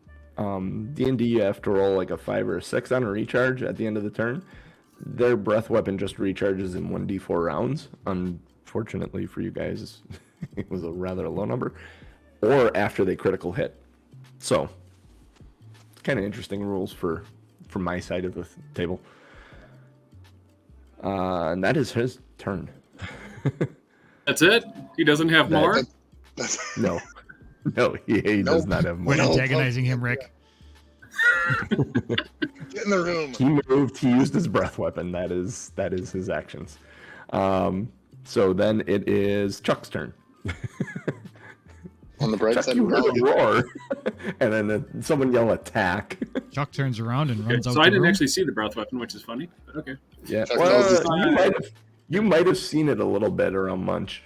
D&D you have to roll like a 5 or a 6 on a recharge at the end of the turn. Their breath weapon just recharges in 1d4 rounds. Unfortunately for you guys, it was a rather low number. Or after they critical hit. So, it's kind of interesting rules for my side of the table. And that is his turn. That's it? He doesn't have more? No. No, he does not have more. We're antagonizing him, Rick. Get in the room. He moved. He used his breath weapon. That is his actions. So then it is Chuck's turn. On the bright Chuck, side, you of heard reality. a roar, and then someone yell attack. Chuck turns around and Okay, runs out. so I the didn't room. actually see the breath weapon, which is funny. But okay. Yeah, Chuck well, tells you might have seen it a little bit around Munch.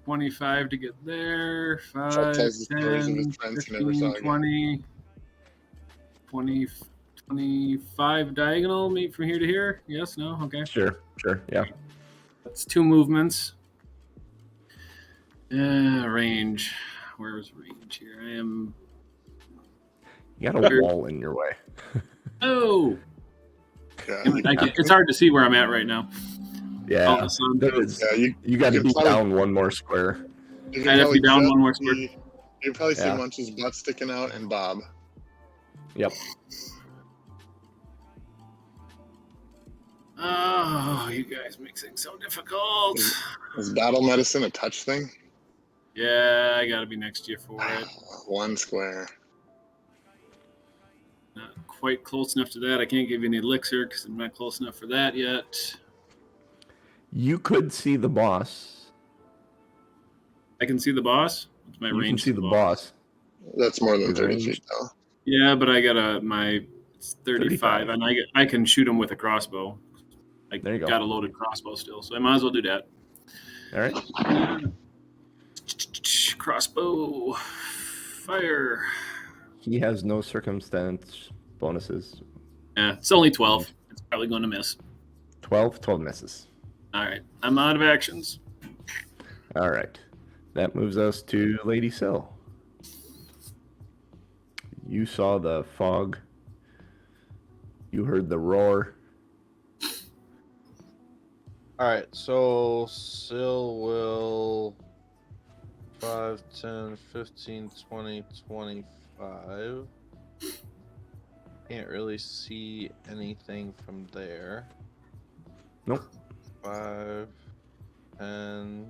25 to get there. 5, Chuck tells the stories of 10, his friends he never 15, saw again. 20, 25 diagonal, meet from here to here. Yes, no, okay. Sure, yeah. That's 2 movements. Range. Where is range here? I am. You got a wall in your way. Oh! Yeah. It's hard to see where I'm at right now. Yeah, Oh, the sun. there is, Yeah, you got to you be probably- down one more square. You I'd have to be down just one more square. see- You can probably see Yeah. Munch's butt sticking out and Bob. Yep. Oh, you guys make things so difficult. Is battle medicine a touch thing? Yeah, I gotta be next year for it. 1 square. Not quite close enough to that. I can't give you any elixir because I'm not close enough for that yet. You could see the boss. I can see the boss. What's my You range? can see to the boss. That's more than Is 30 range? feet, though. Yeah, but I got my it's 35, 35. and I can shoot him with a crossbow. I There you go. got a loaded crossbow still, so I might as well do that. All right. Crossbow, fire. He has no circumstance bonuses. Yeah, it's only 12. It's probably going to miss. 12 misses. All right, I'm out of actions. All right. That moves us to Lady Sill. You saw the fog. You heard the roar. Alright, so Syl will 5, 10, 15, 20, 25. Can't really see anything from there. Nope. 5, 10,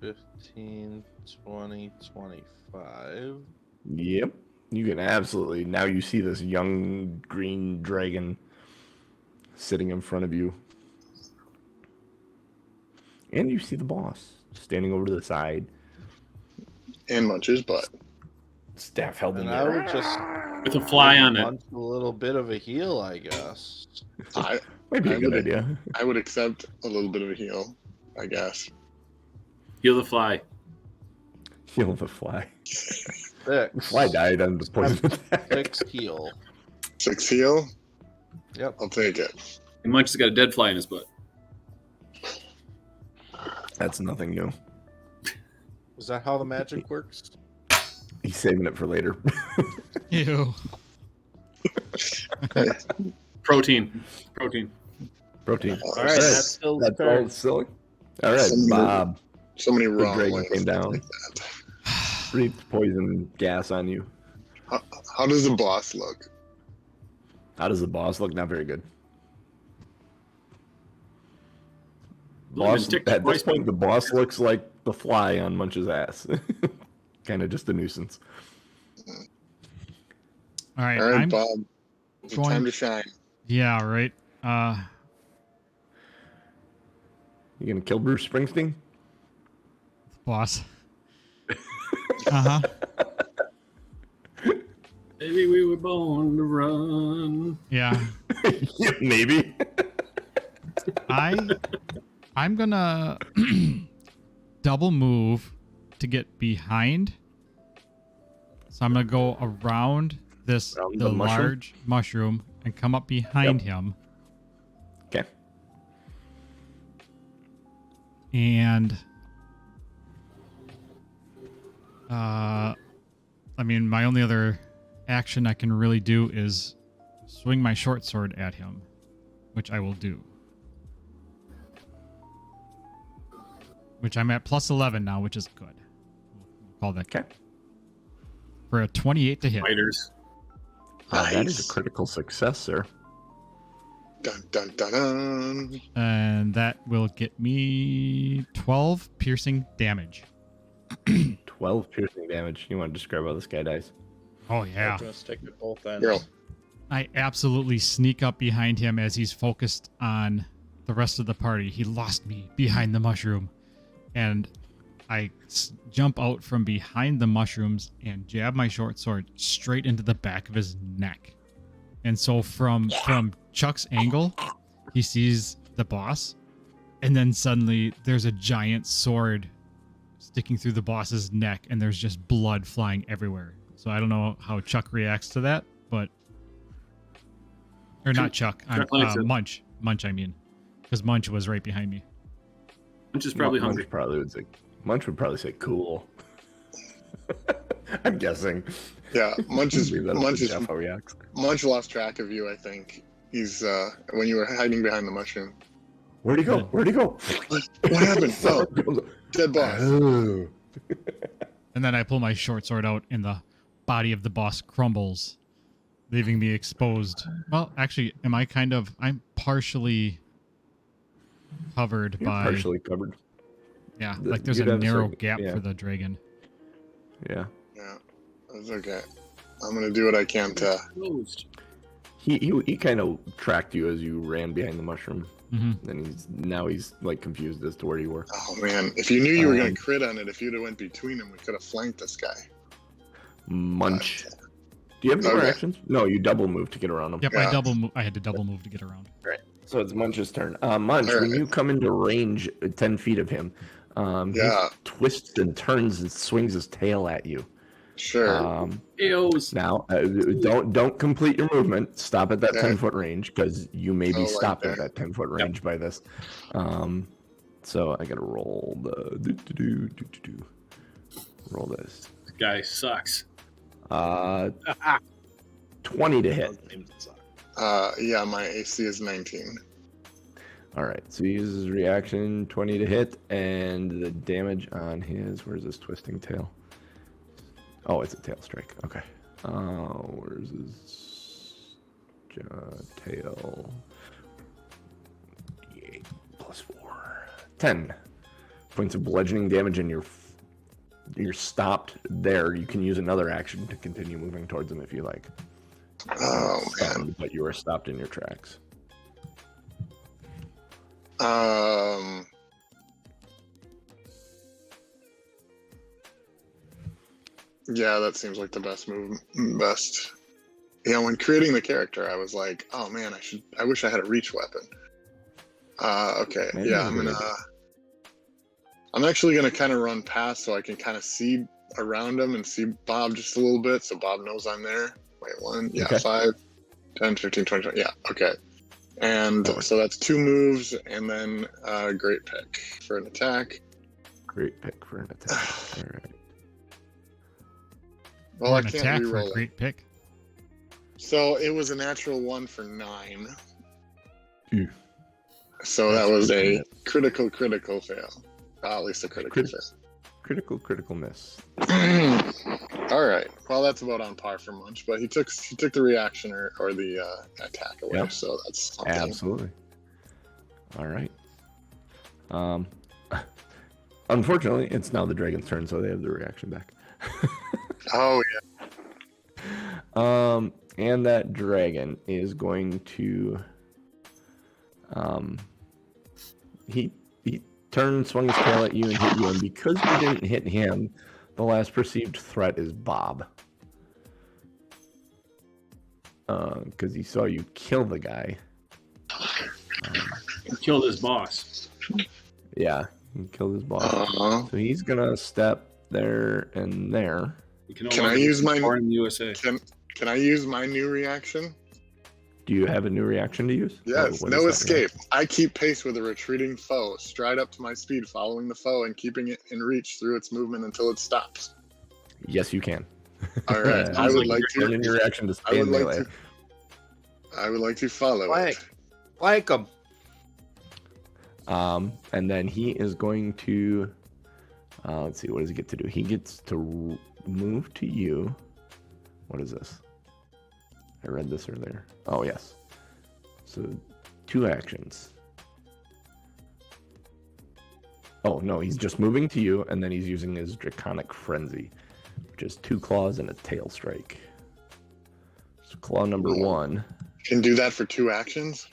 15, 20, 25. Yep. You can absolutely. Now you see this young green dragon sitting in front of you. And you see the boss standing over to the side. And Munch's butt. Staff held in And the I would just With a fly on it. Munch a little bit of a heal, I guess. I Might be a I good would- idea. I would accept a little bit of a heal, I guess. Heal the fly. Heal the fly. 6. The fly died on the poison attack. 6 heal. 6 heal? Yep. I'll take it. And Munch has got a dead fly in his butt. That's nothing new. Is that how the magic works? He's saving it for later. Ew. Protein. Protein. All right, Alright, that's still the That's turn. all silly. All right, Somebody- Bob. So many The wrong dragon ways came to down. take that. Breathed poison gas on you. How does the boss look? How does the boss look? Not very good. Blooming Boss, tick at this twice. point, the boss looks like the fly on Munch's ass. Kind of just a nuisance. All right. All right, I'm Bob. It's going- time to shine. Yeah. Right. You gonna kill Bruce Springsteen? Boss. Uh huh. Maybe we were born to run. Yeah. Yeah, maybe. I'm gonna double move to get behind. So I'm gonna go around this Around the the mushroom? large mushroom and come up behind him. Okay. And I mean, my only other action I can really do is swing my short sword at him, which I will do. Which I'm at plus 11 now, which is good. We'll call that Okay. for a 28 to hit. Fighters. That is Nice. a critical success, sir. Dun dun dun dun. And that will get me 12 piercing damage. 12 piercing damage. You want to describe how this guy dies? Oh, yeah. I'm gonna stick at both ends. Girl. I absolutely sneak up behind him as he's focused on the rest of the party. He lost me behind the mushroom. And I jump out from behind the mushrooms and jab my short sword straight into the back of his neck. And so from Chuck's angle, he sees the boss, and then suddenly there's a giant sword sticking through the boss's neck, and there's just blood flying everywhere. So I don't know how Chuck reacts to that, but or not Chuck, Chuck likes it. Munch, I mean, because Munch was right behind me. Munch is probably hungry. Munch would probably say cool. I'm guessing. Yeah, Munch is Leave that up to Munch is Jeff how he acts. Munch lost track of you, I think. He's when you were hiding behind the mushroom. Where'd he go? Where'd he go? What happened? Oh, dead boss. Oh. And then I pull my short sword out, and the body of the boss crumbles, leaving me exposed. Well, actually, I'm partially covered You're by. partially covered. Yeah, the- like there's you'd a have narrow some- gap yeah. for the dragon. Yeah. Yeah, that's okay. I'm gonna do what I can to. Closed. He kind of tracked you as you ran behind the mushroom. hmm And he's like confused as to where you were. Oh man, if you knew you were gonna Um, crit on it, if you'd have went between them, we could have flanked this guy. Munch. Do you have any more Okay. actions? No, you double move to get around him. Yep, Yeah. I had to double move to get around. So it's Munch's turn. Munch, All when right. you come into range 10 feet of him, Yeah. he twists and turns and swings his tail at you. Sure. AOs. Now, don't complete your movement. Stop at that Okay. 10-foot range because you may be Oh, like stopped at that. that 10-foot range by this. So I gotta roll the roll this. This guy sucks. 20 to hit. Yeah, my AC is 19. All right, so he uses his reaction, 20 to hit, and the damage on his, where's his twisting tail? Oh, it's a tail strike. Okay. Where's his tail. 8 plus 4. 10 points of bludgeoning damage, and you're stopped there. You can use another action to continue moving towards him if you like. Oh, man. But you are stopped in your tracks. Yeah, that seems like the best move. Best. Yeah, when creating the character, I was like, oh man, I wish I had a reach weapon. Okay, Maybe yeah, we I'm actually gonna kind of run past so I can kind of see around him and see Bob just a little bit, so Bob knows I'm there. Wait, 1, yeah, Okay. 5, 10, 15, 20, 20, yeah, okay. And so that's 2 moves, and then great pick for an attack. Great pick for an attack. All right. Well, I An can't attack for a reroll it. great pick. So it was a natural 1 for 9. Ew. So That's that was pretty a critical fail. At least a critical Critical miss. fail. All right. Well, that's about on par for Munch, but he took the reaction or the attack away. Yep. So that's something. Absolutely. All right. Unfortunately, it's now the dragon's turn, so they have the reaction back. Oh yeah. And that dragon is going to, he turned, swung his tail at you and hit you, and because you didn't hit him, the last perceived threat is Bob. Because he saw you kill the guy. Killed his boss. Yeah, he killed his boss. Uh-huh. So he's gonna step there and there. You can, Can I use my- in the USA? Can I use my new reaction? Do you have a new reaction to use? Yes. What No is that escape. I keep pace with a retreating foe. Stride up to my speed, following the foe and keeping it in reach through its movement until it stops. reaction? Yes, you can. All right. I Sounds would like like Turn in to. your reaction to I would stand like melee. to. I would like to follow it. Like him. And then he is going to, let's see, what does he get to do? He gets to move to you. What is this? I read this earlier. Oh, yes. So 2 actions. Oh, no, he's just moving to you, and then he's using his Draconic Frenzy, which is 2 claws and a tail strike. So claw number 1. Can do that for 2 actions.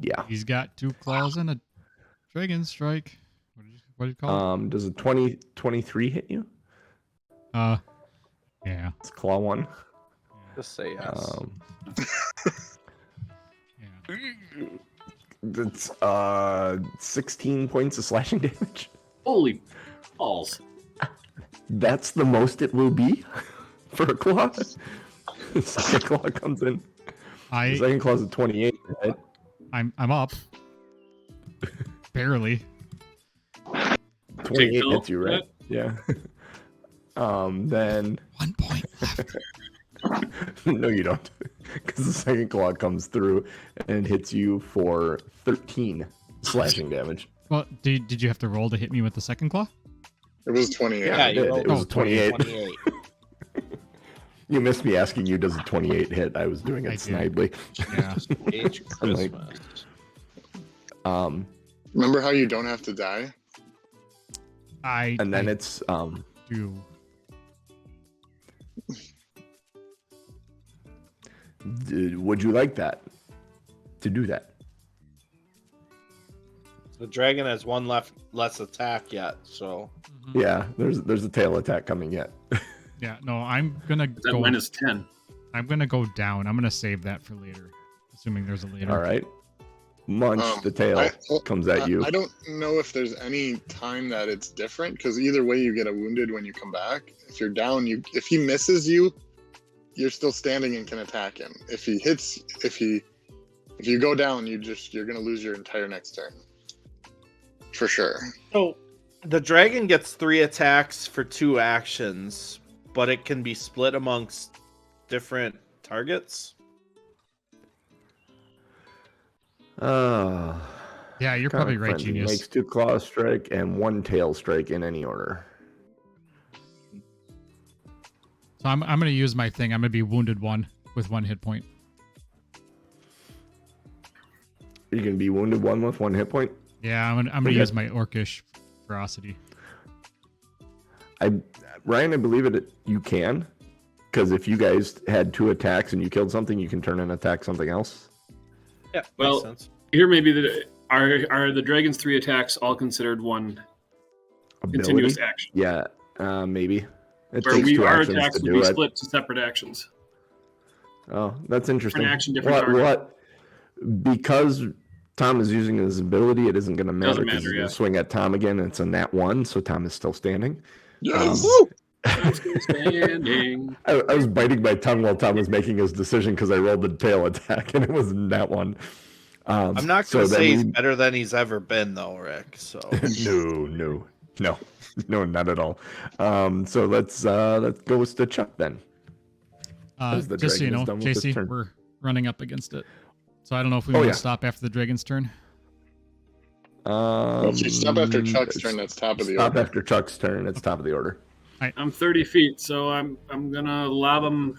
Yeah. He's got 2 claws and a dragon strike. What do you call it? Does a 23 hit you? Yeah. It's claw 1. Just say yes. Yeah. That's 16 points of slashing damage. Holy balls. That's the most it will be for a claw. The second claw comes in. The second claw's a 28, right? I'm up. Barely. 28 Phil? hits you, right? Yeah. Then 1 point left. no, you don't, because the second claw comes through and hits you for 13 slashing damage. Well, did you have to roll to hit me with the second claw? It was 28. Yeah, you it rolled was a 28. 28. You missed me asking you, does a 28 hit? I was doing I it did. snidely. Yeah. Age I'm like- Christmas. Remember how you don't have to die? And then I it's do. would you like that to do that? The dragon has 1 less attack yet, so Yeah, there's a tail attack coming yet. Yeah, no, I'm gonna That go. minus 10. I'm gonna go down. I'm gonna save that for later, assuming there's a later. All right, Munch, the tail comes at you. I don't know if there's any time that it's different because either way you get a wounded when you come back. If you're down, if he misses you, you're still standing and can attack him. If he hits, if you go down, you're gonna lose your entire next turn. For sure. So the dragon gets 3 attacks for 2 actions, but it can be split amongst different targets. Yeah, you're probably right, Frenzy genius. Makes 2 claw strike and 1 tail strike in any order. So I'm gonna use my thing. I'm gonna be wounded 1 with 1 hit point. Are you going to be wounded 1 with 1 hit point? Yeah, I'm gonna Okay. use my orcish ferocity. Ryan, I believe you can. Because if you guys had 2 attacks and you killed something, you can turn and attack something else. Yeah, Well, makes sense. here maybe are the dragon's 3 attacks all considered one continuous action? Yeah, maybe. It Where takes 2 our actions attacks to would do be it. split to separate actions. Oh, that's interesting. Different action, different target. Because Tom is using his ability, it isn't going to matter Doesn't because matter, he's going yeah. to swing at Tom again, and it's a nat 1, so Tom is still standing. Yes. I'm still standing. I was biting my tongue while Tom was making his decision because I rolled the tail attack, and it was nat 1. I'm not so going to that say he's means- better than he's ever been, though, Rick. So No, not at all. So let's go to Chuck then. As the Just so you dragon know, is done with his JC, turn. we're running up against it. So I don't know if we Oh, want yeah. to stop after the dragon's turn. If you stop after Chuck's turn, that's top of the Stop order. after Chuck's turn. It's top of the order. I'm 30 feet, so I'm gonna lob him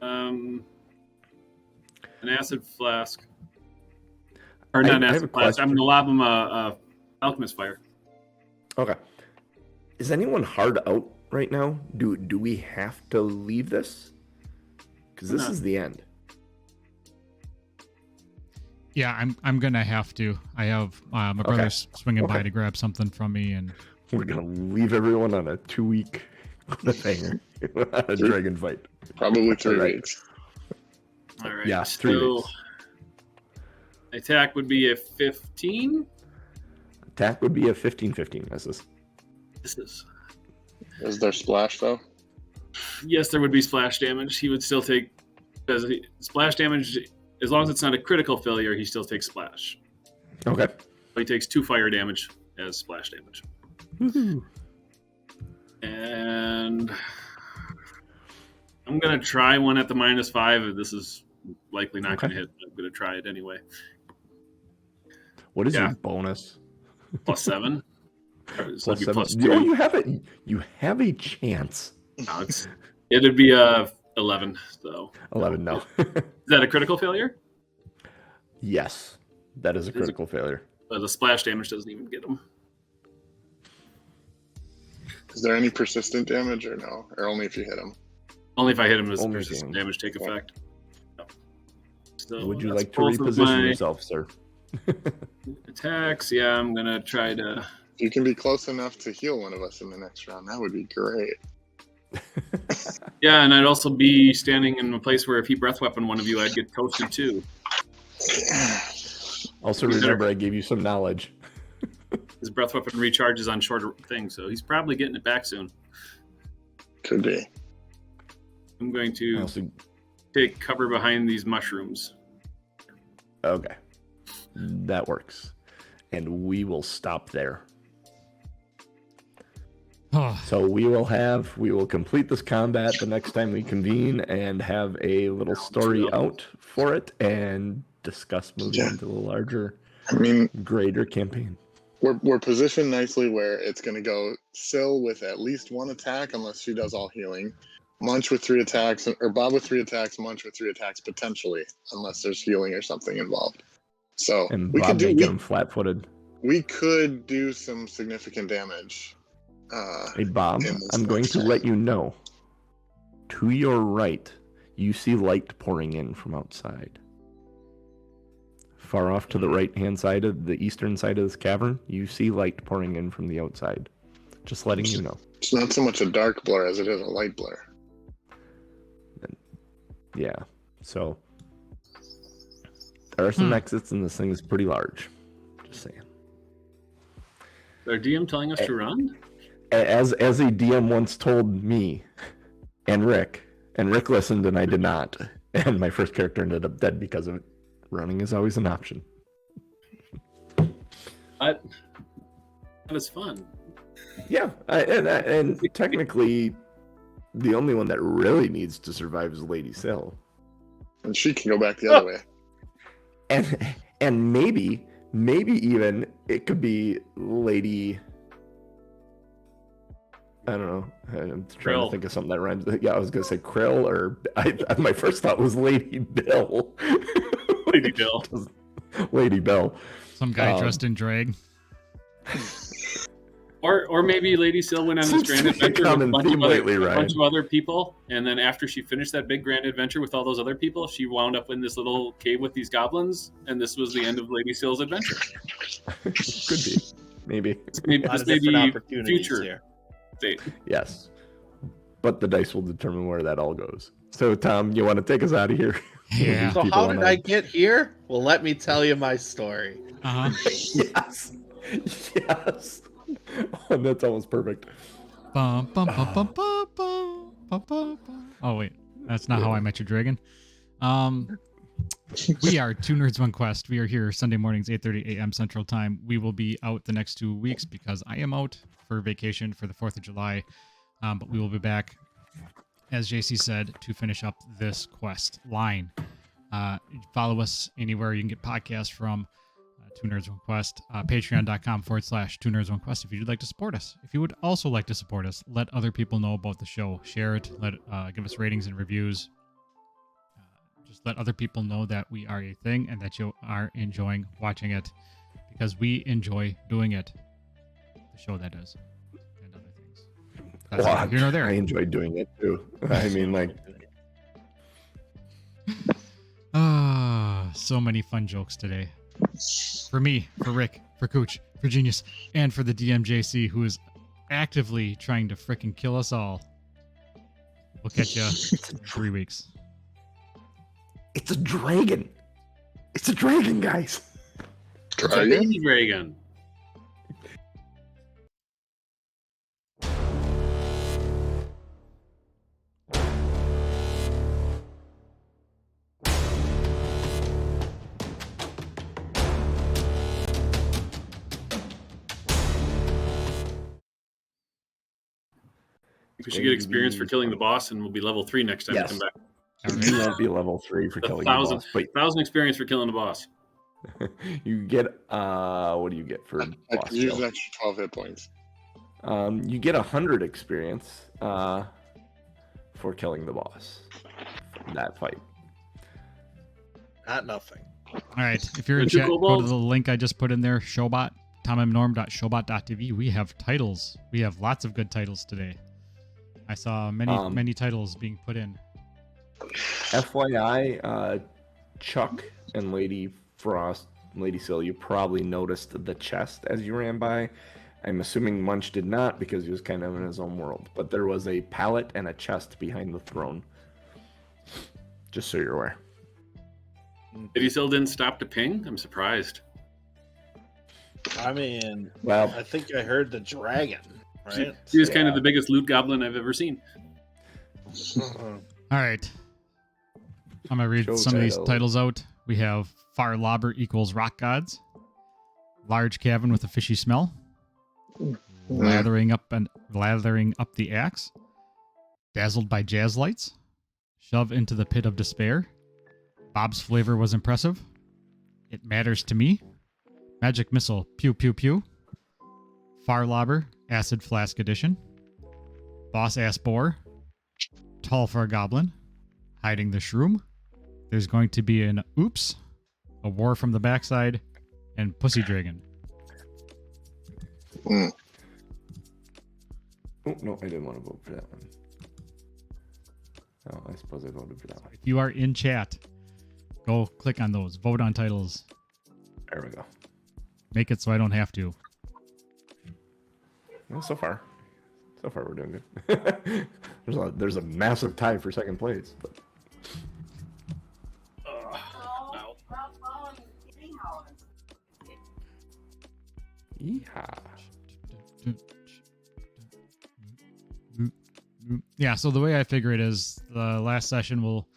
an acid flask. Or not an I have acid a flask. I'm question. gonna lob him a alchemist fire. Okay. Is anyone hard out right now? Do we have to leave this? Because this No. is the end. Yeah, I'm gonna have to. I have my brother's swinging by to grab something from me, and We're gonna leave everyone on a 2-week cliffhanger. A dragon fight. Probably 3 Alright. weeks. All right. Yeah, 3 so weeks. attack would be a 15. Attack would be a 15-15 misses. This is Is there splash though? yes, there would be splash damage. He would still take splash damage as long as it's not a critical failure. He still takes splash. Okay. So he takes 2 fire damage as splash damage. Woohoo. And I'm gonna try one at the -5. This is likely not gonna hit. I'm gonna try it anyway. What is Yeah. your bonus? +7. So it'd be +7. +2. Oh, you have a chance. No, it'd be 11. So 11, no. is that a critical failure? Yes. That is a critical failure. The splash damage doesn't even get him. Is there any persistent damage or no? Or only if you hit him? Only if I hit him does Only persistent game. damage take effect. So Would you that's like to both of reposition my yourself, sir? attacks? Yeah, I'm gonna try to. If you can be close enough to heal one of us in the next round, that would be great. Yeah, and I'd also be standing in a place where if he breath weapon one of you, I'd get toasted too. Also, remember, I gave you some knowledge. His breath weapon recharges on shorter things, so he's probably getting it back soon. Could be. I'm going to Also, take cover behind these mushrooms. okay. That works. And we will stop there. oh, So we will complete this combat the next time we convene and have a little story out for it and discuss moving Yeah. into the larger, I mean, greater campaign. we're positioned nicely where it's going to go Syl with at least 1 attack unless she does all healing. Munch with 3 attacks, or Bob with 3 attacks, Munch with 3 attacks potentially, unless there's healing or something involved. So And we Bob could may do get him flat-footed. we could do some significant damage. Hey, Bob, in this I'm going next to turn. let you know. To your right, you see light pouring in from outside. Far off to the right-hand side of the eastern side of this cavern, you see light pouring in from the outside. Just letting you know. It's not so much a dark blur as it is a light blur. Yeah. So there are some Hmm. exits, and this thing is pretty large. Just saying. Is our DM telling us to run? As a DM once told me, and Rick listened, and I did not, and my first character ended up dead because of it. Running is always an option. That is fun. Yeah, and technically, the only one that really needs to survive is Lady Syl. And she can go back the other way. And maybe even it could be Lady. I don't know. I'm trying Krill. to think of something that rhymes. Yeah, I was gonna say Krill, or my first thought was Lady Bill. Lady Bill. Lady Bell. Some guy dressed in drag. Or maybe Lady Sil went on this grand adventure with a bunch of other people, and then after she finished that big grand adventure with all those other people, she wound up in this little cave with these goblins, and this was the end of Lady Sil's adventure. Could be. Maybe. This may be future fate. Yes. But the dice will determine where that all goes. So, Tom, you want to take us out of here? Yeah. So how did I get here? Well, let me tell you my story. Yes. Yes. Oh, that's almost perfect. Bum, bum, bum, bum, bum, bum, bum, bum, bum. Oh, wait. That's not how I met your dragon. We are Two Nerds One Quest. We are here Sunday mornings, 8:30 a.m. Central Time. We will be out the next 2 weeks because I am out for vacation for the 4th of July. But we will be back, as JC said, to finish up this quest line. Follow us anywhere you can get podcasts from. Two Nerds One Quest, patreon.com/Two Nerds One Quest if you'd like to support us. If you would also like to support us, let other people know about the show. Share it. Give us ratings and reviews. Just let other people know that we are a thing and that you are enjoying watching it, because we enjoy doing it. The show, that is, and other things. That's Well, here nor there. I enjoyed doing it too. I mean, like, so many fun jokes today. For me, for Rick, for Cooch, for Genius, and for the DMJC, who is actively trying to frickin' kill us all. We'll catch you in 3 weeks. it's a dragon. It's a dragon, guys. It's a baby dragon. We should get experience for killing the boss, and we'll be level 3 next time we come back. You won't be level 3 for killing the boss. But 1,000 experience for killing the boss. you get what do you get for I boss could use kill? an extra 12 hit points. You get 100 experience for killing the boss in that fight. Not nothing. All right. If you're in chat, go to the link I just put in there, Showbot, TomandNorm.showbot.tv. We have titles. We have lots of good titles today. I saw many titles being put in. FYI, Chuck and Lady Frost, Lady Sil, you probably noticed the chest as you ran by. I'm assuming Munch did not because he was kind of in his own world. But there was a pallet and a chest behind the throne. Just so you're aware. Lady Sil didn't stop to ping? I'm surprised. I mean, Well, I think I heard the dragon, right? She was kind of the biggest loot goblin I've ever seen. All right. I'm going to read Show some of these title. titles out. We have Far Lobber equals Rock Gods. Large Cabin with a Fishy Smell. Lathering up the axe. Dazzled by Jazz Lights. Shove into the Pit of Despair. Bob's Flavor was impressive. It Matters to Me. Magic Missile, Pew Pew Pew. Far Lobber, Acid Flask Edition. Boss Ass Boar. Tall for a Goblin. Hiding the Shroom. There's going to be an Oops. A War from the Backside. And Pussy Dragon. oh, no, I didn't want to vote for that one. Oh, I suppose I voted for that one. If you are in chat, go click on those. Vote on titles. There we go. Make it so I don't have to. Well, so far we're doing good. there's a massive tie for second place. But... Yeehaw. Yeah, so the way I figure it is the last session we'll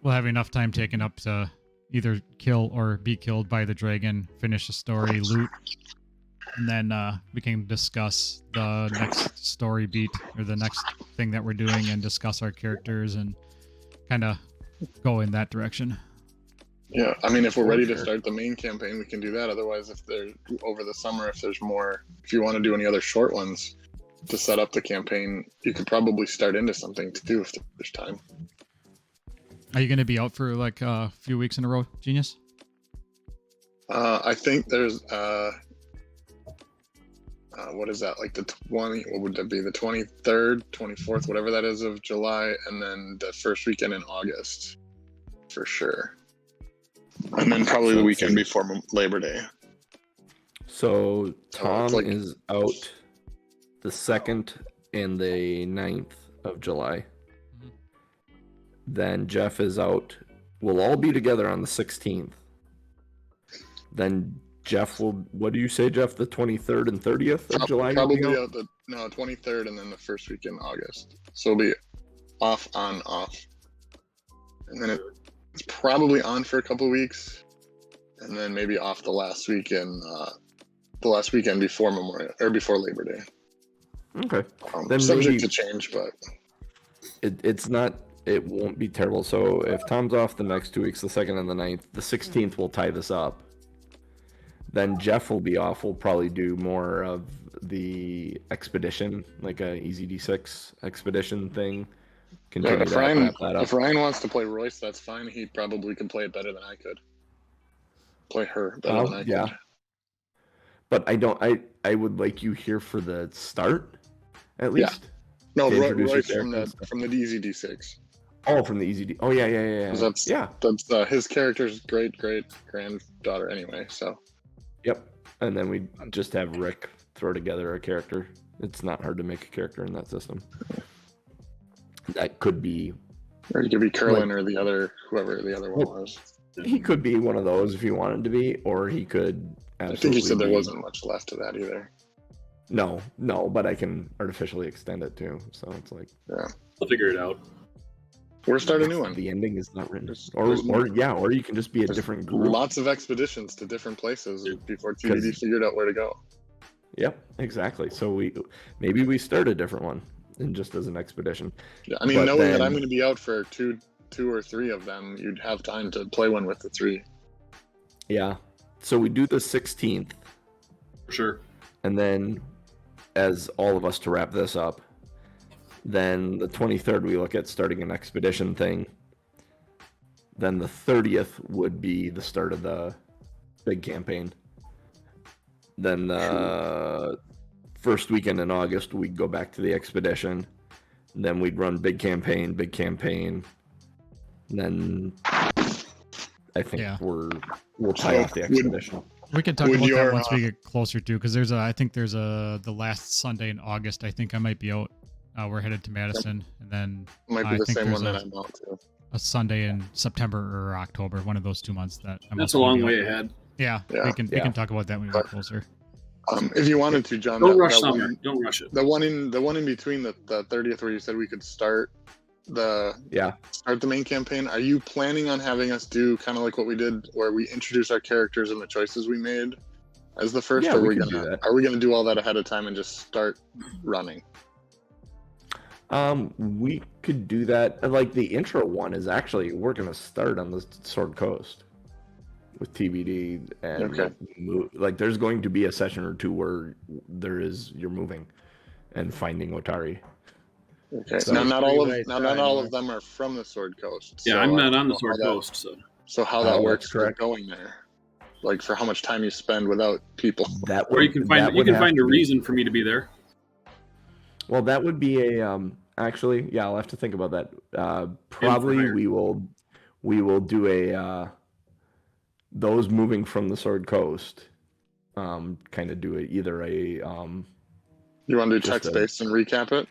have enough time taken up to either kill or be killed by the dragon, finish the story, loot, and then we can discuss the next story beat or the next thing that we're doing and discuss our characters and kind of go in that direction. Yeah, I mean, if we're ready to start the main campaign, we can do that. Otherwise, if there's over the summer, if you want to do any other short ones to set up the campaign, you could probably start into something too if there's time. Are you going to be out for like a few weeks in a row, Genius? I think there's what is that, like the 20, what would that be, the 23rd, 24th, whatever that is, of July, and then the first weekend in August for sure, and then probably the weekend before Labor Day. So Tom like- is out the 2nd and the 9th of July. Mhm. Then Jeff is out. We'll all be together on the 16th. Then Jeff will, what do you say, Jeff? The 23rd and 30th of July? Probably out the 23rd and then the first week in August. So it'll be off, on, off. And then it's probably on for a couple of weeks. And then maybe off the last weekend before Memorial or before Labor Day. Okay. Then Subject maybe to change, but it won't be terrible. So if Tom's off the next 2 weeks, the 2nd and the 9th, the 16th will tie this up. Then Jeff will be off. We'll probably do more of the expedition, like a easy D6 expedition thing. Continue if to wrap that up. If Ryan wants to play Royce, that's fine. He probably can play it better than I could. Play her better than I could. Yeah. But I would like you here for the start, at least. No, to introduce Royce your from character the easy D6. Oh, from the easy D. Oh yeah. 'Cause that's his character's great granddaughter anyway. So. Yep. And then we just have Rick throw together a character. It's not hard to make a character in that system. That could be. Or he could be Curlin or whoever the other one was. He could be one of those if he wanted to be, or he could. I think he said there be- wasn't much left of that either. No, but I can artificially extend it too. So it's like I'll figure it out. We're starting a new one. the ending is not written, There's or you can just be a different group. Lots of expeditions to different places before TBD figured out where to go. Yep, exactly. So maybe we start a different one, and just as an expedition. Yeah, I mean, But knowing that then- I'm going to be out for two or three of them, you'd have time to play one with the three. Yeah. So we do the 16th, For sure. and then as all of us to wrap this up, then the 23rd we look at starting an expedition thing. Then the 30th would be the start of the big campaign. Then the first weekend in August we'd go back to the expedition. Then we'd run big campaign. And then I think Yeah. we'll tie off the expedition. We can talk Would about your, that once we get closer to, because I think there's the last Sunday in August. I think I might be out. We're headed to Madison, and then Might be I the think same there's one that I'm out to. a Sunday in September or October, one of those 2 months that I'm That's a also gonna long be out. way ahead. Yeah, Yeah. we can talk about that when we get closer. If you wanted to, John, Don't rush summer. Don't rush it. The one in between the 30th where you said we could start the main campaign. Are you planning on having us do kind of like what we did, where we introduce our characters and the choices we made as the first? Yeah, or we can do that. Are we gonna do all that ahead of time and just start running? We could do that. Like the intro one is actually we're gonna start on the Sword Coast with TBD, and like there's going to be a session or two where you're moving and finding Otari. Okay. So- Now not all of them are from the Sword Coast. Yeah, so I'm I not don't on the know Sword how that- Coast, so So how that Oh, works that's for correct. going there, like for how much time you spend without people. That or you can find a reason for me to be there. Well, that would be a actually, yeah, I'll have to think about that. Probably hire. we will do a those moving from the Sword Coast. Kind of do it either a You want to do Just text based and recap it?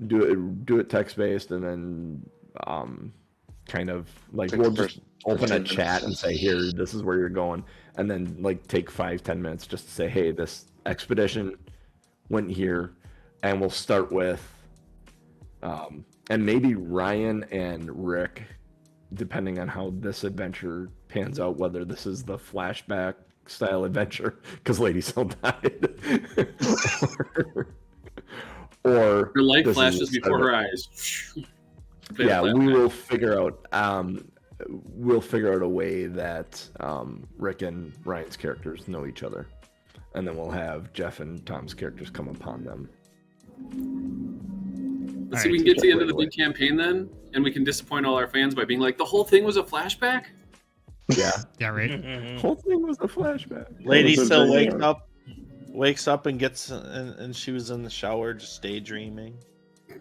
do it text based, and then kind of like Take we'll the just first open a 15 chat minutes. and say, here, this is where you're going, and then like take 5-10 minutes just to say, hey, this expedition went here, and we'll start with and maybe Ryan and Rick, depending on how this adventure pans out, whether this is the flashback style adventure because Lady Cell died or Her light this is flashes instead before of- her eyes. yeah, Flashback. we will figure out a way that Rick and Ryan's characters know each other, and then we'll have Jeff and Tom's characters come upon them. Let's see if we can get to the end of the big campaign then, and we can disappoint all our fans by being like, the whole thing was a flashback? Yeah. Yeah, right. Whole thing was a flashback. Lady It was a still dream. wakes up and gets and she was in the shower just daydreaming. I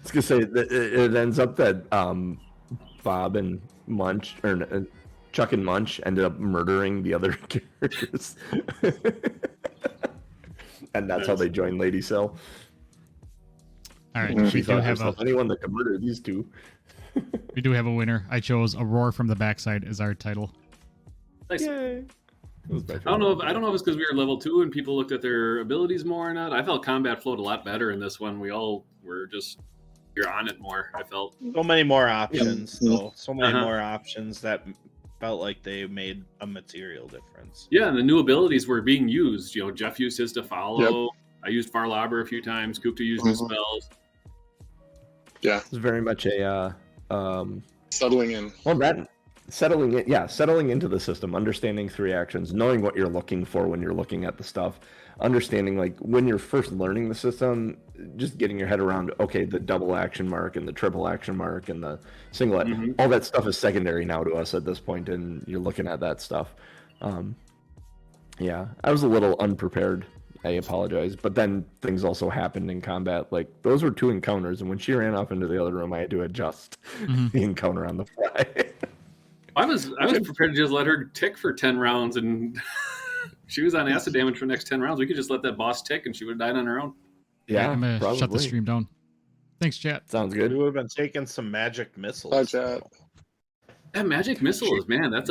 was gonna say that it ends up that Bob and Munch or Chuck and Munch ended up murdering the other characters, and that's how they joined Lady Cell. All right, Mhm. She we do thought have a herself, anyone that could murder these two. a winner. I chose "A Roar from the Backside" as our title. Nice. Yay! It was my I don't know. favorite. I don't know if it's because we were level 2 and people looked at their abilities more or not. I felt combat flowed a lot better in this one. We all were just you're on it more. I felt. So many more options, Yeah. though. So many Uh-huh. more options that felt like they made a material difference. Yeah, and the new abilities were being used. You know, Jeff used his to follow. I used Farlobber a few times. Kupta used his Mhm. spells. Yeah, It was very much a settling in. well, that settling it, yeah, settling into the system, understanding 3 actions, knowing what you're looking for when you're looking at the stuff, understanding like when you're first learning the system, just getting your head around okay, the double action mark and the triple action mark and the single, Mhm. all that stuff is secondary now to us at this point, and you're looking at that stuff. Yeah, I was a little unprepared. I apologize, but then things also happened in combat. Like those were 2 encounters, and when she ran off into the other room, I had to adjust Mhm. the encounter on the fly. I was prepared to just let her tick for 10 rounds, and she was on acid damage for the next 10 rounds. We could just let that boss tick, and she would have died on her own. Yeah, I'm gonna probably. shut the stream down. Thanks, chat. Sounds We good. would have been taking some magic missiles. Bye, chat. That magic missile is, man, that's a